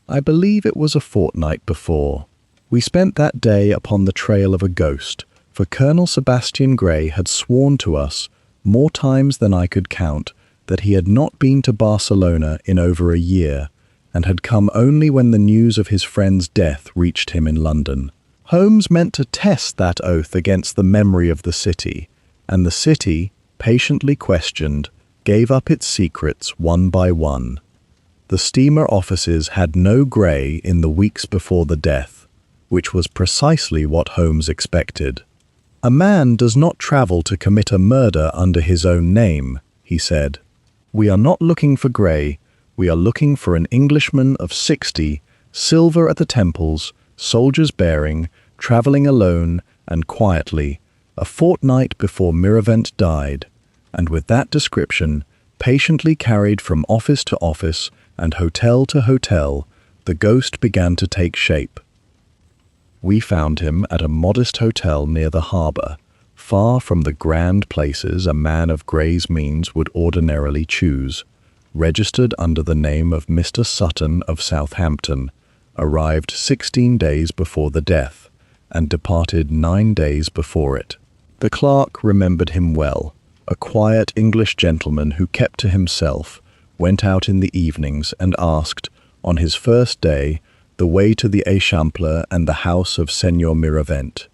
I believe it was a fortnight before. We spent that day upon the trail of a ghost, for Colonel Sebastian Gray had sworn to us, more times than I could count, that he had not been to Barcelona in over a year, and had come only when the news of his friend's death reached him in London. Holmes meant to test that oath against the memory of the city, and the city, patiently questioned, gave up its secrets one by one. The steamer offices had no grey in the weeks before the death, which was precisely what Holmes expected. "A man does not travel to commit a murder under his own name," he said. "We are not looking for Grey. We are looking for an Englishman of 60, silver at the temples, soldiers bearing, travelling alone and quietly, a fortnight before Miravent died," and with that description, patiently carried from office to office and hotel to hotel, the ghost began to take shape. We found him at a modest hotel near the harbour, far from the grand places a man of Grey's means would ordinarily choose, registered under the name of Mr. Sutton of Southampton, arrived 16 days before the death, and departed 9 days before it. The clerk remembered him well, a quiet English gentleman who kept to himself, went out in the evenings and asked, on his first day, the way to the Eixample and the house of Señor Miravent.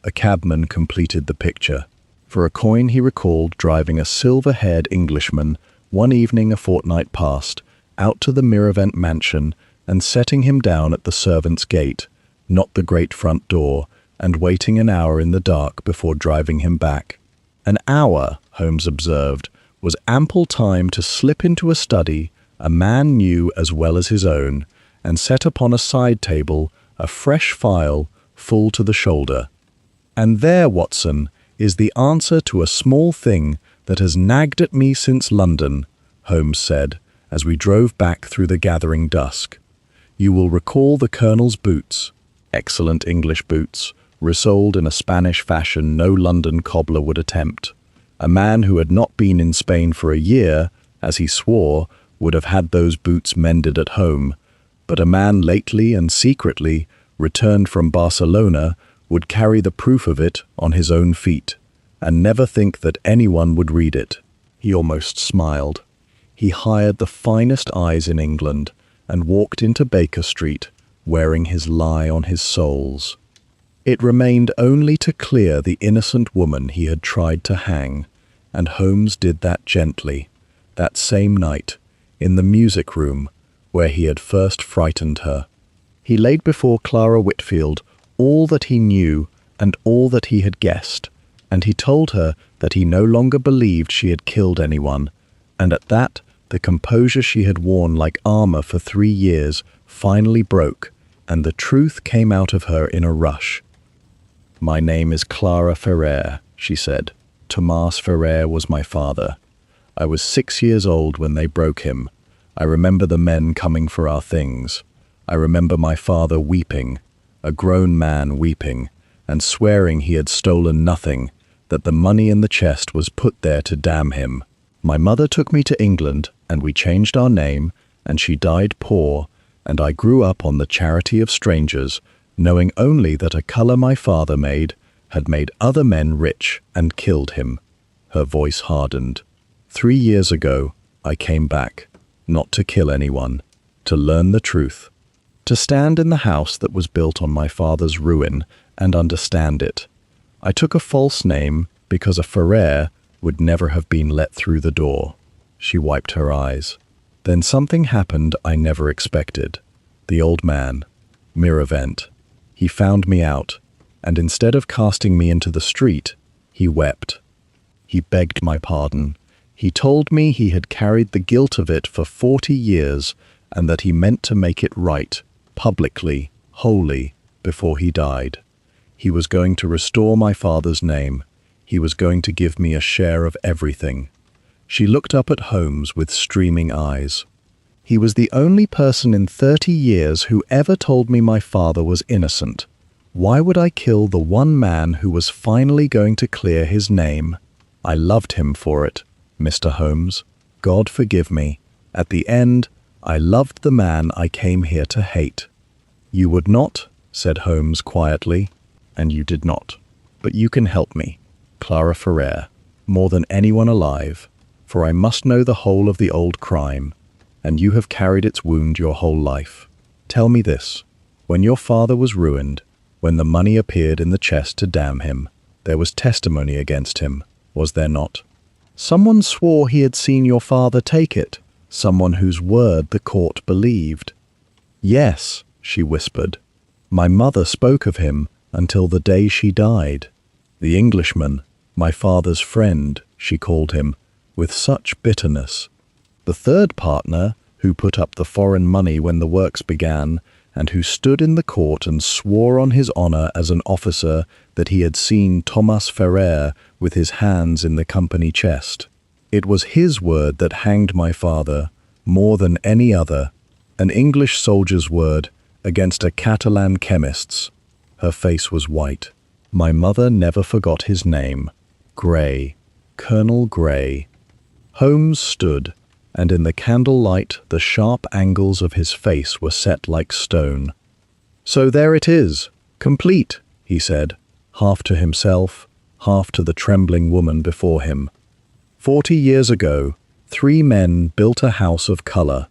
A cabman completed the picture. For a coin he recalled driving a silver-haired Englishman one evening a fortnight past, out to the Miravent mansion and setting him down at the servants' gate, not the great front door, and waiting an hour in the dark before driving him back. An hour, Holmes observed, was ample time to slip into a study a man knew as well as his own, and set upon a side table a fresh file full to the shoulder. "And there, Watson, is the answer to a small thing that has nagged at me since London," Holmes said, as we drove back through the gathering dusk. "You will recall the Colonel's boots, excellent English boots, resoled in a Spanish fashion no London cobbler would attempt. A man who had not been in Spain for a year, as he swore, would have had those boots mended at home, but a man lately and secretly returned from Barcelona would carry the proof of it on his own feet, and never think that anyone would read it." He almost smiled. He hired the finest eyes in England and walked into Baker Street, wearing his lie on his soles. It remained only to clear the innocent woman he had tried to hang, and Holmes did that gently, that same night, in the music room, where he had first frightened her. He laid before Clara Whitfield all that he knew and all that he had guessed, and he told her that he no longer believed she had killed anyone, and at that the composure she had worn like armour for 3 years finally broke, and the truth came out of her in a rush. "My name is Clara Ferrer," she said. "Tomás Ferrer was my father. I was 6 years old when they broke him. I remember the men coming for our things. I remember my father weeping, a grown man weeping, and swearing he had stolen nothing, that the money in the chest was put there to damn him. My mother took me to England, and we changed our name, and she died poor, and I grew up on the charity of strangers, knowing only that a colour my father made had made other men rich and killed him." Her voice hardened. "3 years ago, I came back, not to kill anyone, to learn the truth, to stand in the house that was built on my father's ruin and understand it. I took a false name because a Ferrer would never have been let through the door." She wiped her eyes. "Then something happened I never expected. The old man, Miravent, he found me out, and instead of casting me into the street, he wept. He begged my pardon. He told me he had carried the guilt of it for 40 years, and that he meant to make it right, publicly, wholly, before he died. He was going to restore my father's name. He was going to give me a share of everything." She looked up at Holmes with streaming eyes. "He was the only person in 30 years who ever told me my father was innocent. Why would I kill the one man who was finally going to clear his name? I loved him for it, Mr. Holmes. God forgive me. At the end, I loved the man I came here to hate." "You would not," said Holmes quietly, "and you did not. But you can help me, Clara Ferrer, more than anyone alive, for I must know the whole of the old crime, and you have carried its wound your whole life. Tell me this. When your father was ruined, when the money appeared in the chest to damn him. There was testimony against him, was there not? Someone swore he had seen your father take it, someone whose word the court believed. Yes, she whispered. My mother spoke of him until the day she died. The Englishman, my father's friend, she called him, with such bitterness. The third partner, who put up the foreign money when the works began, and who stood in the court and swore on his honour as an officer that he had seen Thomas Ferrer with his hands in the company chest. It was his word that hanged my father, more than any other, an English soldier's word against a Catalan chemist's. Her face was white. My mother never forgot his name. Grey. Colonel Grey. Holmes stood, and in the candlelight the sharp angles of his face were set like stone. So there it is, complete, he said, half to himself, half to the trembling woman before him. 40 years ago, 3 men built a house of colour.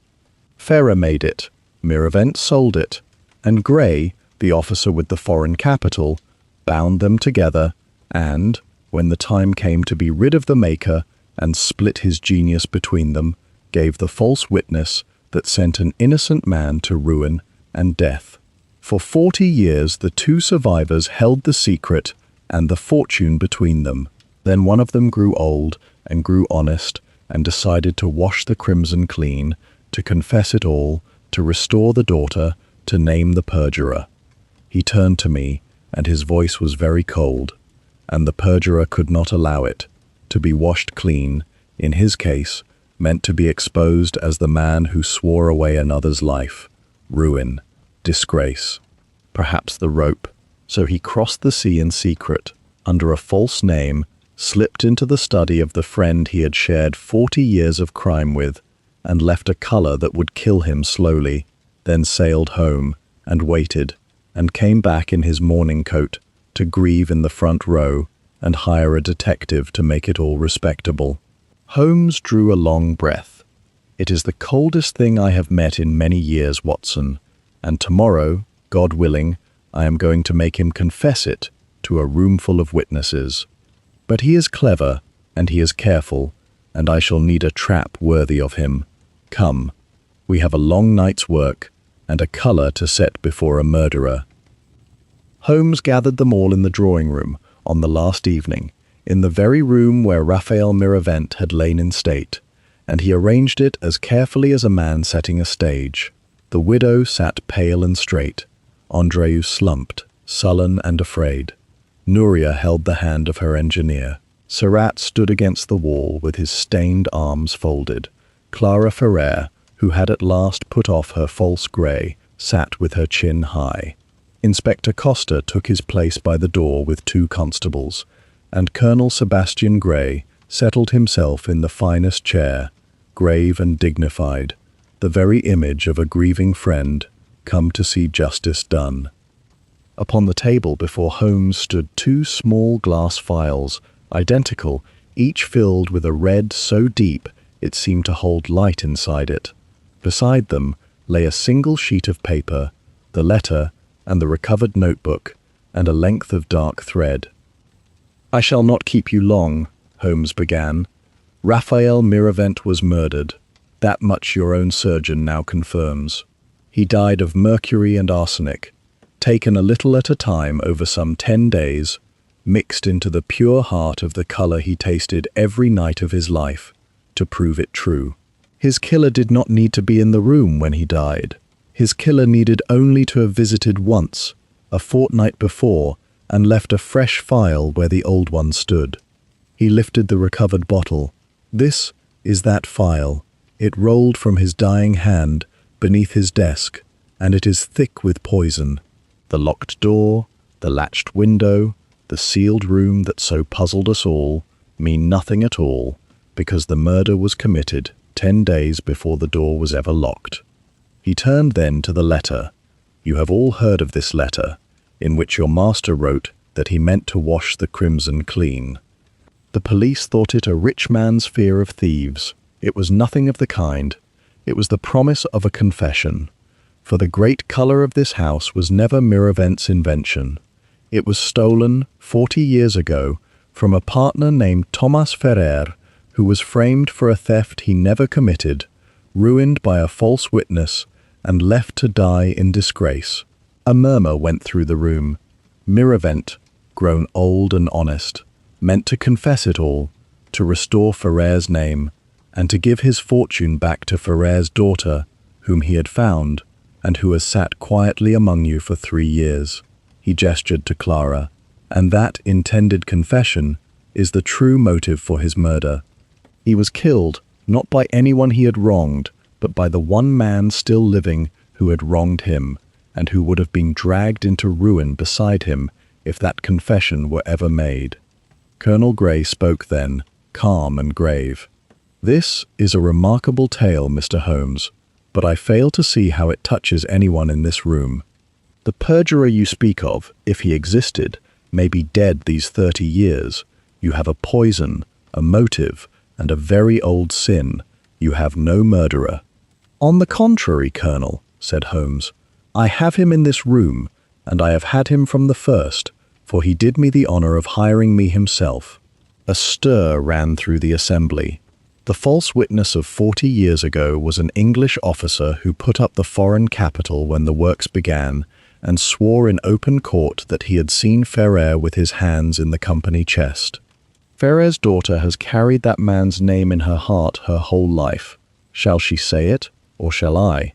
Ferrer made it, Miravent sold it, and Grey, the officer with the foreign capital, bound them together and, when the time came to be rid of the maker and split his genius between them, gave the false witness that sent an innocent man to ruin and death. For 40 years the 2 survivors held the secret and the fortune between them. Then one of them grew old and grew honest and decided to wash the crimson clean, to confess it all, to restore the daughter, to name the perjurer. He turned to me, and his voice was very cold, and the perjurer could not allow it. To be washed clean, in his case, meant to be exposed as the man who swore away another's life, ruin, disgrace, perhaps the rope. So he crossed the sea in secret, under a false name, slipped into the study of the friend he had shared 40 years of crime with, and left a colour that would kill him slowly, then sailed home, and waited, and came back in his mourning coat, to grieve in the front row, and hire a detective to make it all respectable. Holmes drew a long breath. It is the coldest thing I have met in many years, Watson, and tomorrow, God willing, I am going to make him confess it to a roomful of witnesses. But he is clever, and he is careful, and I shall need a trap worthy of him. Come, we have a long night's work, and a colour to set before a murderer. Holmes gathered them all in the drawing-room on the last evening, in the very room where Raphael Miravent had lain in state, and he arranged it as carefully as a man setting a stage. The widow sat pale and straight. Andreu slumped, sullen and afraid. Nuria held the hand of her engineer. Surratt stood against the wall with his stained arms folded. Clara Ferrer, who had at last put off her false grey, sat with her chin high. Inspector Costa took his place by the door with 2 constables, and Colonel Sebastian Grey settled himself in the finest chair, grave and dignified, the very image of a grieving friend come to see justice done. Upon the table before Holmes stood 2 small glass phials, identical, each filled with a red so deep it seemed to hold light inside it. Beside them lay a single sheet of paper, the letter and the recovered notebook, and a length of dark thread. "I shall not keep you long," Holmes began. "Raphael Miravent was murdered. That much your own surgeon now confirms. He died of mercury and arsenic, taken a little at a time over some 10 days, mixed into the pure heart of the colour he tasted every night of his life, to prove it true. His killer did not need to be in the room when he died. His killer needed only to have visited once, a fortnight before, and left a fresh phial where the old one stood." He lifted the recovered bottle. "This is that phial. It rolled from his dying hand beneath his desk, and it is thick with poison. The locked door, the latched window, the sealed room that so puzzled us all, mean nothing at all, because the murder was committed 10 days before the door was ever locked." He turned then to the letter. "You have all heard of this letter, in which your master wrote that he meant to wash the crimson clean. The police thought it a rich man's fear of thieves. It was nothing of the kind. It was the promise of a confession. for the great colour of this house was never Miravent's invention. It was stolen 40 years ago from a partner named Thomas Ferrer, who was framed for a theft he never committed, ruined by a false witness, and left to die in disgrace. A murmur went through the room. Miravent, grown old and honest, meant to confess it all, to restore Ferrer's name, and to give his fortune back to Ferrer's daughter, whom he had found, and who has sat quietly among you for 3 years. He gestured to Clara, and that intended confession is the true motive for his murder. He was killed, not by anyone he had wronged, but by the one man still living who had wronged him, and who would have been dragged into ruin beside him if that confession were ever made. Colonel Grey spoke then, calm and grave. "This is a remarkable tale, Mr. Holmes, but I fail to see how it touches anyone in this room. The perjurer you speak of, if he existed, may be dead these 30 years. You have a poison, a motive, and a very old sin. You have no murderer." "On the contrary, Colonel," said Holmes, "I have him in this room, and I have had him from the first, for he did me the honour of hiring me himself." A stir ran through the assembly. The false witness of 40 years ago was an English officer who put up the foreign capital when the works began, and swore in open court that he had seen Ferrer with his hands in the company chest. Ferrer's daughter has carried that man's name in her heart her whole life. Shall she say it, or shall I?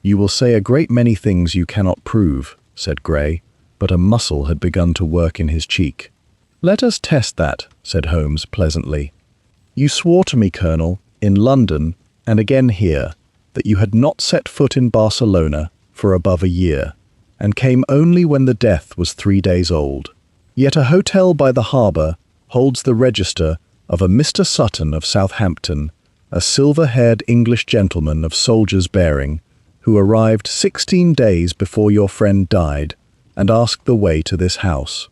"You will say a great many things you cannot prove," said Grey, but a muscle had begun to work in his cheek. "Let us test that," said Holmes pleasantly. "You swore to me, Colonel, in London, and again here, that you had not set foot in Barcelona for above a year, and came only when the death was 3 days old. Yet a hotel by the harbour holds the register of a Mr. Sutton of Southampton, a silver-haired English gentleman of soldier's bearing, who arrived 16 days before your friend died, and asked the way to this house.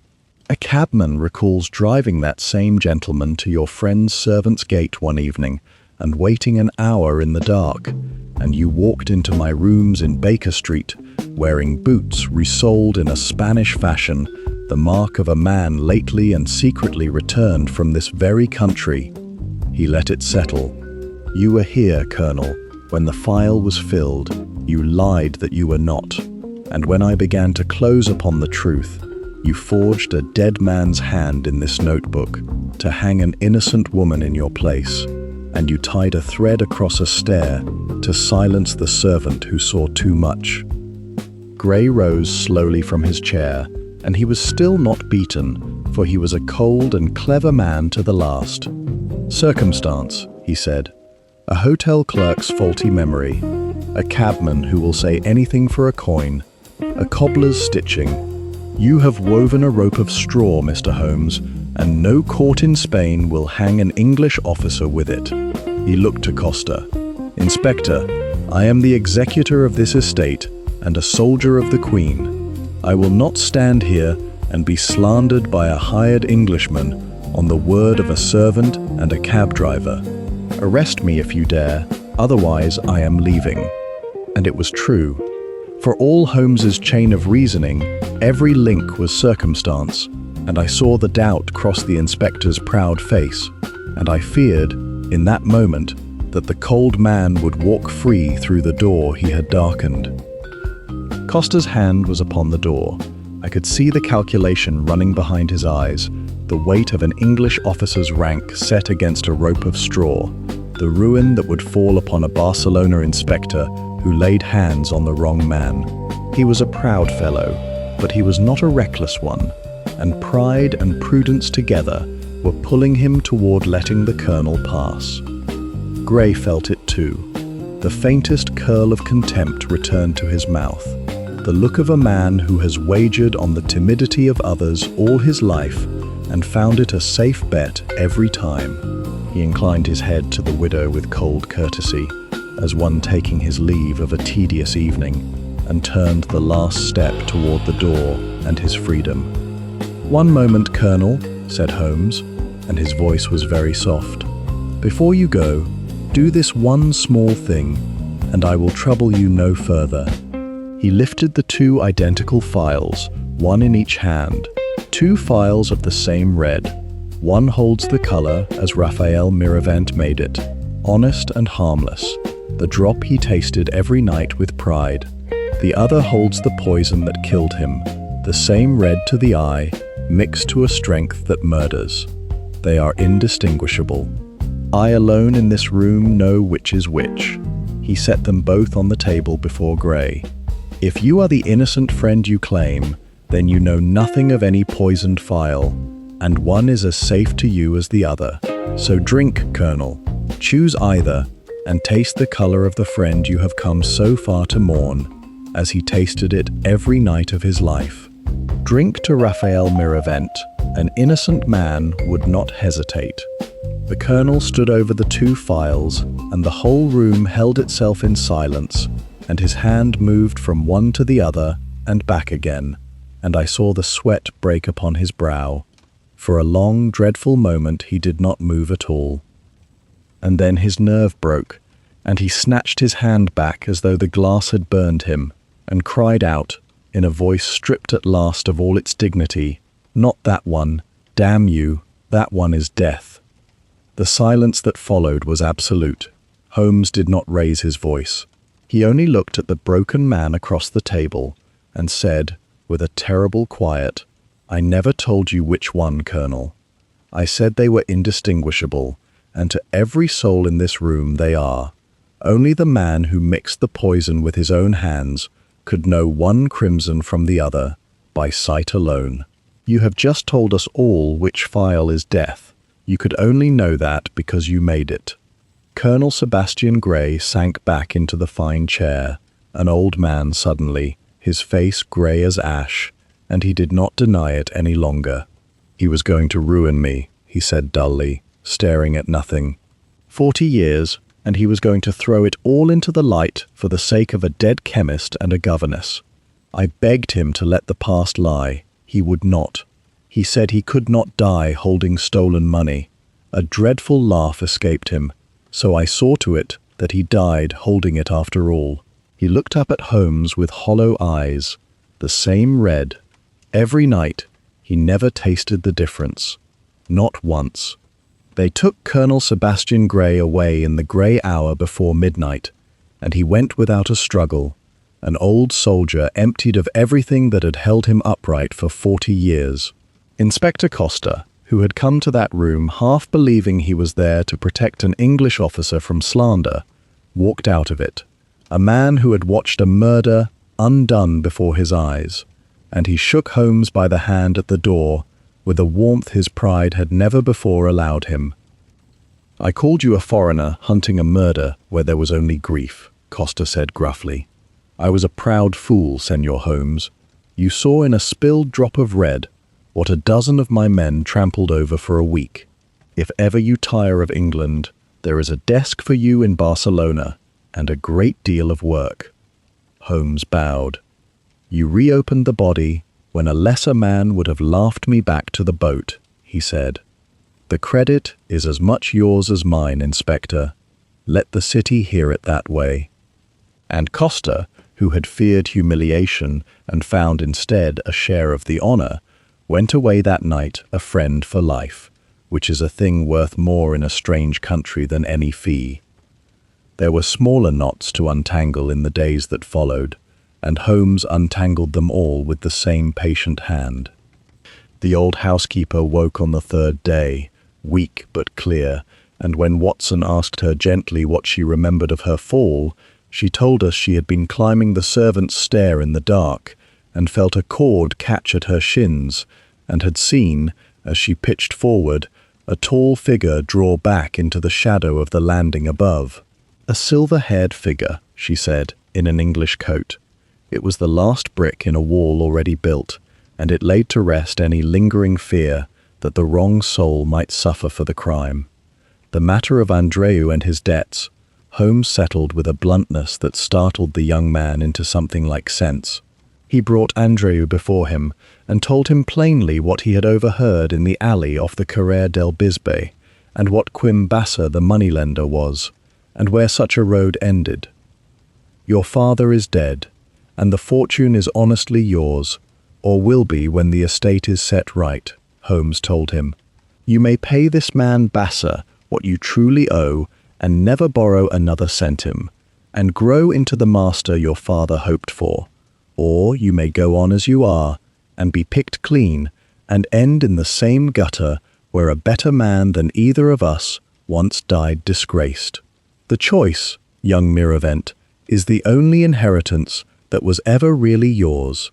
A cabman recalls driving that same gentleman to your friend's servant's gate one evening, and waiting an hour in the dark, and you walked into my rooms in Baker Street, wearing boots resoled in a Spanish fashion, the mark of a man lately and secretly returned from this very country." He let it settle. "You were here, Colonel, when the file was filled. You lied that you were not. And when I began to close upon the truth, you forged a dead man's hand in this notebook to hang an innocent woman in your place, and you tied a thread across a stair to silence the servant who saw too much." Grey rose slowly from his chair, and he was still not beaten, for he was a cold and clever man to the last. "Circumstance," he said, "a hotel clerk's faulty memory, a cabman who will say anything for a coin, a cobbler's stitching. You have woven a rope of straw, Mr. Holmes, and no court in Spain will hang an English officer with it." He looked to Costa. "Inspector, I am the executor of this estate and a soldier of the Queen. I will not stand here and be slandered by a hired Englishman on the word of a servant and a cab driver. Arrest me if you dare, otherwise I am leaving." And it was true. For all Holmes's chain of reasoning, every link was circumstance, and I saw the doubt cross the inspector's proud face, and I feared, in that moment, that the cold man would walk free through the door he had darkened. Costa's hand was upon the door. I could see the calculation running behind his eyes, the weight of an English officer's rank set against a rope of straw, the ruin that would fall upon a Barcelona inspector who laid hands on the wrong man. He was a proud fellow, but he was not a reckless one, and pride and prudence together were pulling him toward letting the colonel pass. Grey felt it too. The faintest curl of contempt returned to his mouth, the look of a man who has wagered on the timidity of others all his life and found it a safe bet every time. He inclined his head to the widow with cold courtesy, as one taking his leave of a tedious evening, and turned the last step toward the door and his freedom. "One moment, Colonel," said Holmes, and his voice was very soft. "Before you go, do this one small thing, and I will trouble you no further. He lifted the two identical files, one in each hand. Two files of the same red. One holds the color as Raphael Miravent made it, honest and harmless, the drop he tasted every night with pride. The other holds the poison that killed him, the same red to the eye, mixed to a strength that murders. They are indistinguishable. I alone in this room know which is which. He set them both on the table before Gray. If you are the innocent friend you claim, then you know nothing of any poisoned phial, and one is as safe to you as the other. So drink, Colonel. Choose either, and taste the color of the friend you have come so far to mourn, as he tasted it every night of his life. Drink to Raphael Miravent. An innocent man would not hesitate. The Colonel stood over the two phials, and the whole room held itself in silence, and his hand moved from one to the other and back again, and I saw the sweat break upon his brow. For a long, dreadful moment he did not move at all. And then his nerve broke, and he snatched his hand back as though the glass had burned him, and cried out, in a voice stripped at last of all its dignity, "Not that one, damn you, that one is death." The silence that followed was absolute. Holmes did not raise his voice. He only looked at the broken man across the table, and said, with a terrible quiet, "I never told you which one, Colonel. I said they were indistinguishable, and to every soul in this room they are. Only the man who mixed the poison with his own hands could know one crimson from the other, by sight alone. You have just told us all which phial is death. You could only know that because you made it." Colonel Sebastian Gray sank back into the fine chair, an old man suddenly, his face grey as ash, and he did not deny it any longer. "He was going to ruin me," he said dully, staring at nothing. 40 years, and he was going to throw it all into the light for the sake of a dead chemist and a governess. I begged him to let the past lie. He would not. He said he could not die holding stolen money. A dreadful laugh escaped him, so I saw to it that he died holding it after all. He looked up at Holmes with hollow eyes, the same red. Every night, he never tasted the difference. Not once. They took Colonel Sebastian Gray away in the grey hour before midnight, and he went without a struggle, an old soldier emptied of everything that had held him upright for 40 years. Inspector Costa, who had come to that room half believing he was there to protect an English officer from slander, walked out of it, a man who had watched a murder undone before his eyes, and he shook Holmes by the hand at the door with a warmth his pride had never before allowed him. "I called you a foreigner hunting a murder where there was only grief," Costa said gruffly. "I was a proud fool, Senor Holmes. You saw in a spilled drop of red what a dozen of my men trampled over for a week. If ever you tire of England, there is a desk for you in Barcelona, and a great deal of work." Holmes bowed. "You reopened the body when a lesser man would have laughed me back to the boat," he said. "The credit is as much yours as mine, Inspector. Let the city hear it that way." And Costa, who had feared humiliation and found instead a share of the honor, went away that night a friend for life, which is a thing worth more in a strange country than any fee. There were smaller knots to untangle in the days that followed, and Holmes untangled them all with the same patient hand. The old housekeeper woke on the third day, weak but clear, and when Watson asked her gently what she remembered of her fall, she told us she had been climbing the servants' stair in the dark, and felt a cord catch at her shins, and had seen, as she pitched forward, a tall figure draw back into the shadow of the landing above. A silver-haired figure, she said, in an English coat. It was the last brick in a wall already built, and it laid to rest any lingering fear that the wrong soul might suffer for the crime. The matter of Andreu and his debts, Holmes settled with a bluntness that startled the young man into something like sense. He brought Andreu before him and told him plainly what he had overheard in the alley off the Carrer del Bisbe, and what Quim Bassa the moneylender was, and where such a road ended. "Your father is dead, and the fortune is honestly yours, or will be when the estate is set right, Holmes told him. You may pay this man Bassa what you truly owe and never borrow another centime, and grow into the master your father hoped for. Or you may go on as you are, and be picked clean, and end in the same gutter where a better man than either of us once died disgraced. The choice, young Miravent, is the only inheritance that was ever really yours.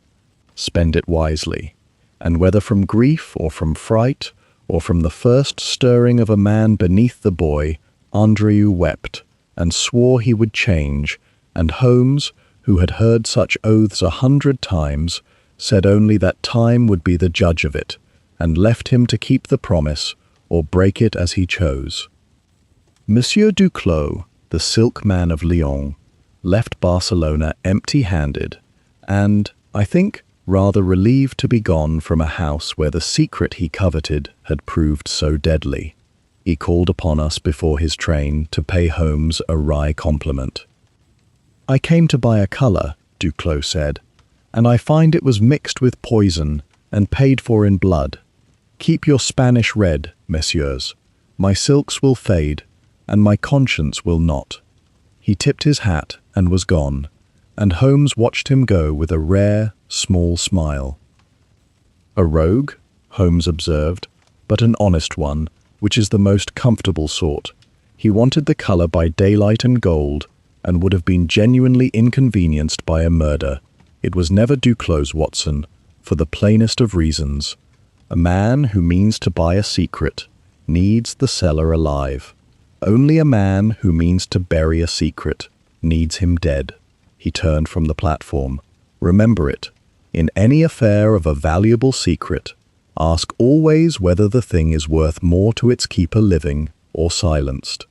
Spend it wisely, and whether from grief or from fright, or from the first stirring of a man beneath the boy, Andreu wept, and swore he would change, and Holmes, who had heard such oaths 100 times, said only that time would be the judge of it, and left him to keep the promise or break it as he chose. Monsieur Duclos, the silk man of Lyon, left Barcelona empty-handed, and, I think, rather relieved to be gone from a house where the secret he coveted had proved so deadly. He called upon us before his train to pay Holmes a wry compliment. I came to buy a colour, Duclos said, and I find it was mixed with poison and paid for in blood. Keep your Spanish red, messieurs. My silks will fade, and my conscience will not. He tipped his hat and was gone, and Holmes watched him go with a rare, small smile. A rogue, Holmes observed, but an honest one, which is the most comfortable sort. He wanted the colour by daylight and gold, and would have been genuinely inconvenienced by a murder. It was never Duclos, Watson, for the plainest of reasons. A man who means to buy a secret needs the seller alive. Only a man who means to bury a secret needs him dead. He turned from the platform. Remember it. In any affair of a valuable secret, ask always whether the thing is worth more to its keeper living or silenced.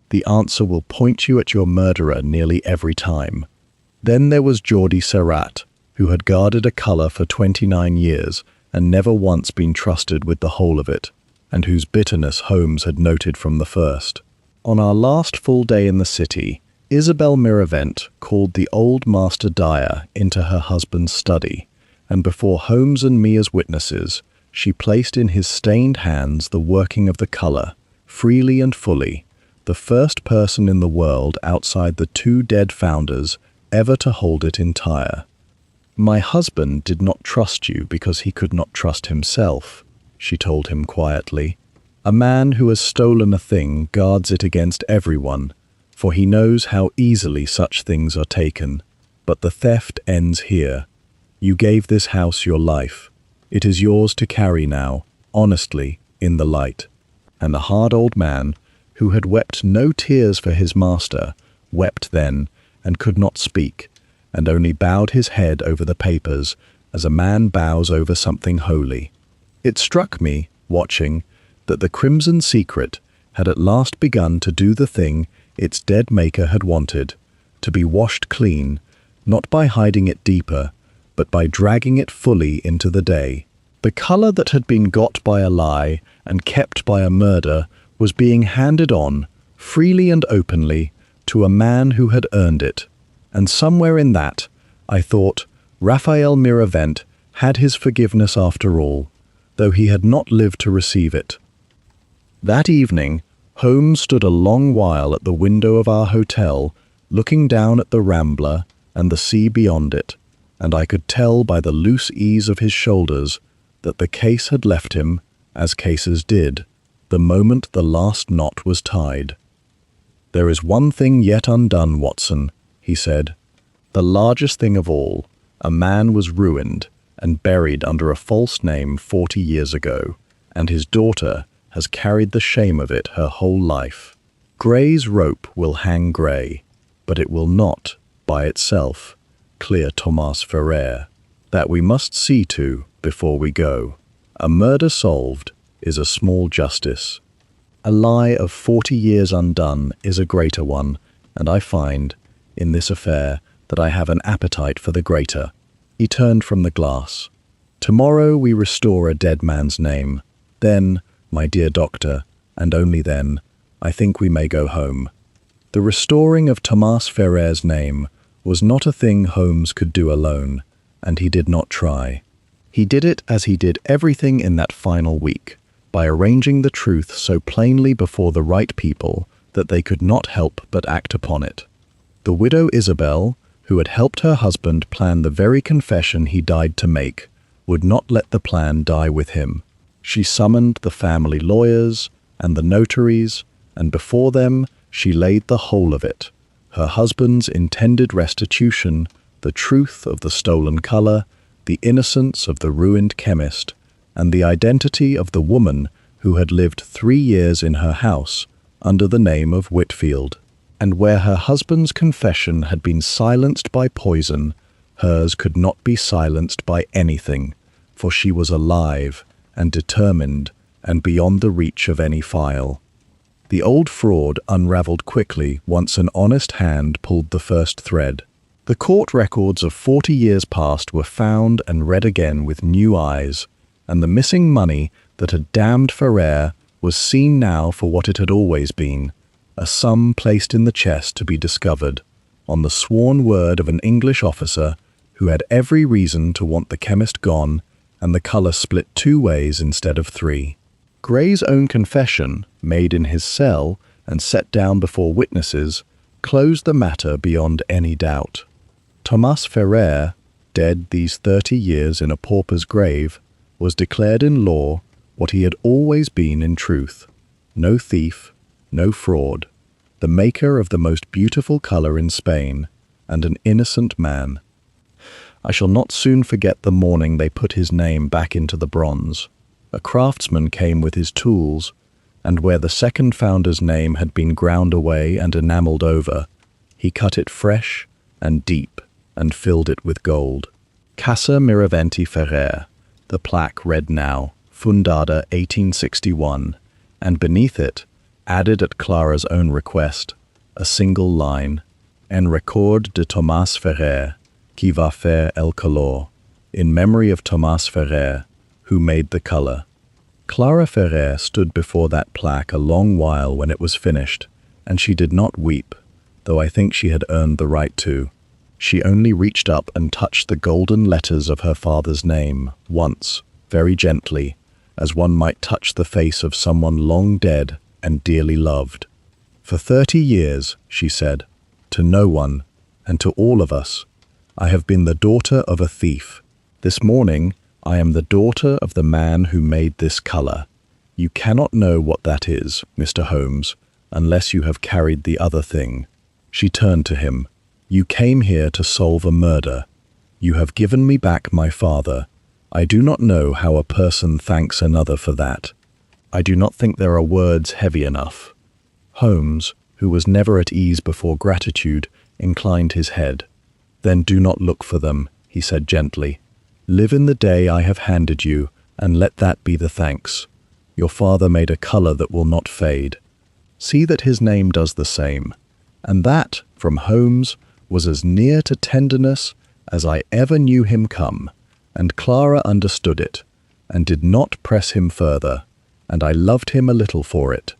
The answer will point you at your murderer nearly every time. Then there was Geordie Serrat, who had guarded a colour for 29 years and never once been trusted with the whole of it, and whose bitterness Holmes had noted from the first. On our last full day in the city, Isabel Miravent called the old master dyer into her husband's study, and before Holmes and me as witnesses, she placed in his stained hands the working of the colour, freely and fully, the first person in the world outside the two dead founders ever to hold it entire. My husband did not trust you because he could not trust himself, she told him quietly. A man who has stolen a thing guards it against everyone, for he knows how easily such things are taken. But the theft ends here. You gave this house your life. It is yours to carry now, honestly, in the light. And the hard old man, who had wept no tears for his master, wept then, and could not speak, and only bowed his head over the papers, as a man bows over something holy. It struck me, watching, that the crimson secret had at last begun to do the thing its dead maker had wanted, to be washed clean, not by hiding it deeper, but by dragging it fully into the day. The colour that had been got by a lie and kept by a murder was being handed on, freely and openly, to a man who had earned it. And somewhere in that, I thought, Raphael Miravent had his forgiveness after all, though he had not lived to receive it. That evening, Holmes stood a long while at the window of our hotel, looking down at the Rambla and the sea beyond it, and I could tell by the loose ease of his shoulders that the case had left him, as cases did, the moment the last knot was tied. There is one thing yet undone, Watson, he said. The largest thing of all. A man was ruined and buried under a false name 40 years ago, and his daughter has carried the shame of it her whole life. Gray's rope will hang grey, but it will not, by itself, clear Thomas Ferrer. That we must see to before we go. A murder solved is a small justice. A lie of 40 years undone is a greater one, and I find, in this affair, that I have an appetite for the greater. He turned from the glass. Tomorrow we restore a dead man's name. Then, my dear doctor, and only then, I think we may go home. The restoring of Thomas Ferrer's name was not a thing Holmes could do alone, and he did not try. He did it as he did everything in that final week, by arranging the truth so plainly before the right people that they could not help but act upon it. The widow Isabel, who had helped her husband plan the very confession he died to make, would not let the plan die with him. She summoned the family lawyers and the notaries, and before them she laid the whole of it, her husband's intended restitution, the truth of the stolen colour, the innocence of the ruined chemist, and the identity of the woman who had lived 3 years in her house under the name of Whitfield. And where her husband's confession had been silenced by poison, hers could not be silenced by anything, for she was alive and determined and beyond the reach of any file. The old fraud unravelled quickly once an honest hand pulled the first thread. The court records of 40 years past were found and read again with new eyes, and the missing money that had damned Ferrer was seen now for what it had always been, a sum placed in the chest to be discovered, on the sworn word of an English officer who had every reason to want the chemist gone and the colour split 2 ways instead of 3. Gray's own confession, made in his cell and set down before witnesses, closed the matter beyond any doubt. Thomas Ferrer, dead these 30 years in a pauper's grave, was declared in law what he had always been in truth: no thief, no fraud, the maker of the most beautiful colour in Spain, and an innocent man. I shall not soon forget the morning they put his name back into the bronze. A craftsman came with his tools, and where the second founder's name had been ground away and enamelled over, he cut it fresh and deep and filled it with gold. Casa Miraventi Ferrer, the plaque read now, Fundada 1861, and beneath it, added at Clara's own request, a single line, En record de Thomas Ferrer, qui va faire el color, in memory of Thomas Ferrer, who made the colour. Clara Ferrer stood before that plaque a long while when it was finished, and she did not weep, though I think she had earned the right to. She only reached up and touched the golden letters of her father's name, once, very gently, as one might touch the face of someone long dead and dearly loved. For 30 years, she said, to no one, and to all of us, I have been the daughter of a thief. This morning, I am the daughter of the man who made this colour. You cannot know what that is, Mr. Holmes, unless you have carried the other thing. She turned to him. You came here to solve a murder. You have given me back my father. I do not know how a person thanks another for that. I do not think there are words heavy enough. Holmes, who was never at ease before gratitude, inclined his head. Then do not look for them, he said gently. Live in the day I have handed you, and let that be the thanks. Your father made a colour that will not fade. See that his name does the same. And that, from Holmes, was as near to tenderness as I ever knew him come, and Clara understood it, and did not press him further, and I loved him a little for it.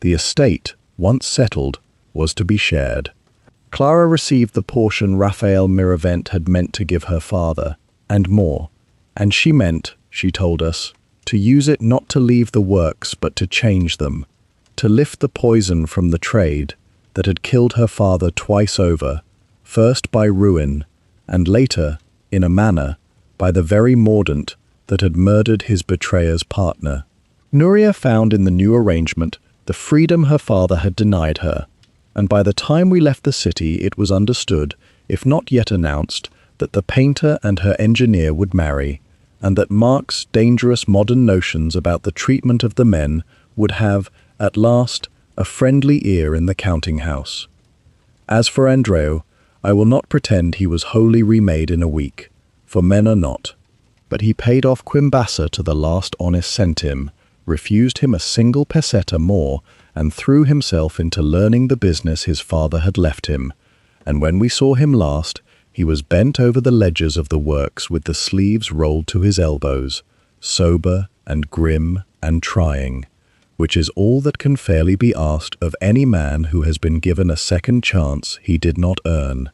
The estate, once settled, was to be shared. Clara received the portion Raphael Miravent had meant to give her father, and more, and she meant, she told us, to use it not to leave the works but to change them, to lift the poison from the trade that had killed her father twice over, first by ruin, and later, in a manner, by the very mordant that had murdered his betrayer's partner. Nuria found in the new arrangement the freedom her father had denied her, and by the time we left the city it was understood, if not yet announced, that the painter and her engineer would marry, and that Mark's dangerous modern notions about the treatment of the men would have, at last, a friendly ear in the counting-house. As for Andreu, I will not pretend he was wholly remade in a week, for men are not. But he paid off Quimbassa to the last honest centime, refused him a single peseta more, and threw himself into learning the business his father had left him, and when we saw him last, he was bent over the ledgers of the works with the sleeves rolled to his elbows, sober and grim and trying, which is all that can fairly be asked of any man who has been given a second chance he did not earn.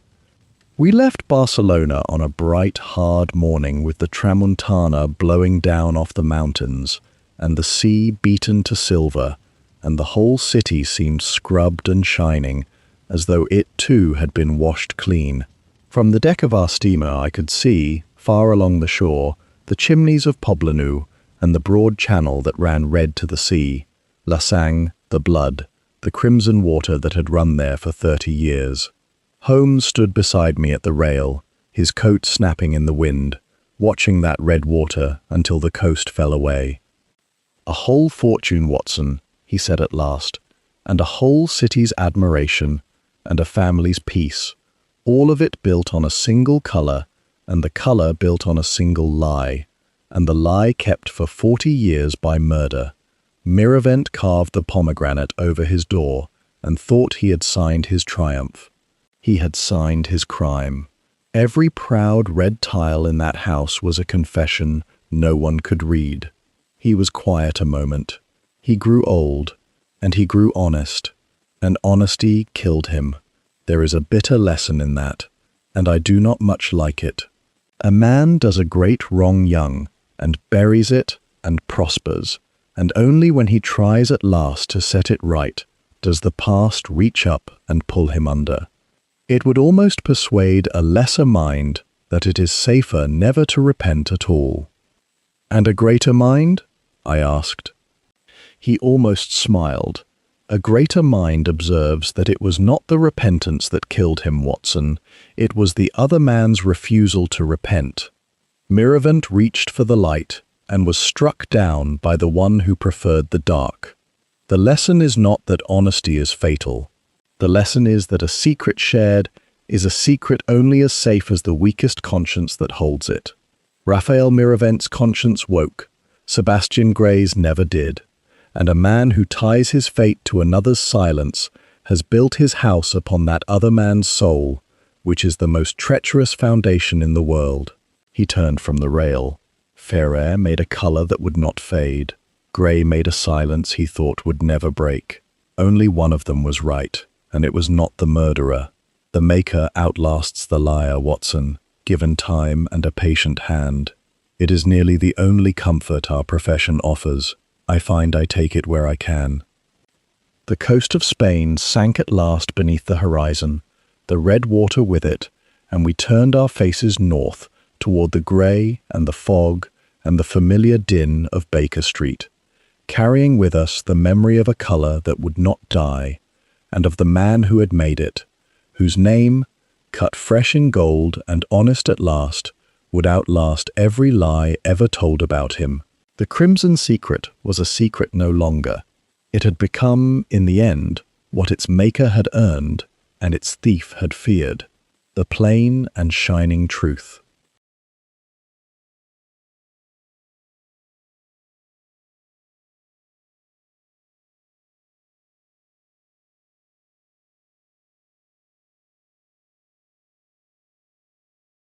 We left Barcelona on a bright, hard morning with the tramuntana blowing down off the mountains and the sea beaten to silver, and the whole city seemed scrubbed and shining, as though it too had been washed clean. From the deck of our steamer I could see, far along the shore, the chimneys of Poblenou and the broad channel that ran red to the sea, La Sang, the blood, the crimson water that had run there for 30 years. Holmes stood beside me at the rail, his coat snapping in the wind, watching that red water until the coast fell away. "A whole fortune, Watson," he said at last, "and a whole city's admiration, and a family's peace, all of it built on a single colour, and the colour built on a single lie, and the lie kept for 40 years by murder. Miravent carved the pomegranate over his door and thought he had signed his triumph. He had signed his crime. Every proud red tile in that house was a confession no one could read." He was quiet a moment. He grew old, and he grew honest, and honesty killed him. There is a bitter lesson in that, and I do not much like it. A man does a great wrong young, and buries it, and prospers, and only when he tries at last to set it right does the past reach up and pull him under. It would almost persuade a lesser mind that it is safer never to repent at all. "And a greater mind?" I asked. He almost smiled. "A greater mind observes that it was not the repentance that killed him, Watson. It was the other man's refusal to repent. Miravent reached for the light and was struck down by the one who preferred the dark. The lesson is not that honesty is fatal. The lesson is that a secret shared is a secret only as safe as the weakest conscience that holds it. Raphael Miravent's conscience woke. Sebastian Gray's never did. And a man who ties his fate to another's silence has built his house upon that other man's soul, which is the most treacherous foundation in the world." He turned from the rail. Ferrer made a colour that would not fade. Gray made a silence he thought would never break. Only one of them was right, and it was not the murderer. The maker outlasts the liar, Watson, given time and a patient hand. It is nearly the only comfort our profession offers. I find I take it where I can. The coast of Spain sank at last beneath the horizon, the red water with it, and we turned our faces north toward the grey and the fog and the familiar din of Baker Street, carrying with us the memory of a colour that would not die, and of the man who had made it, whose name, cut fresh in gold and honest at last, would outlast every lie ever told about him. The crimson secret was a secret no longer. It had become, in the end, what its maker had earned and its thief had feared, the plain and shining truth.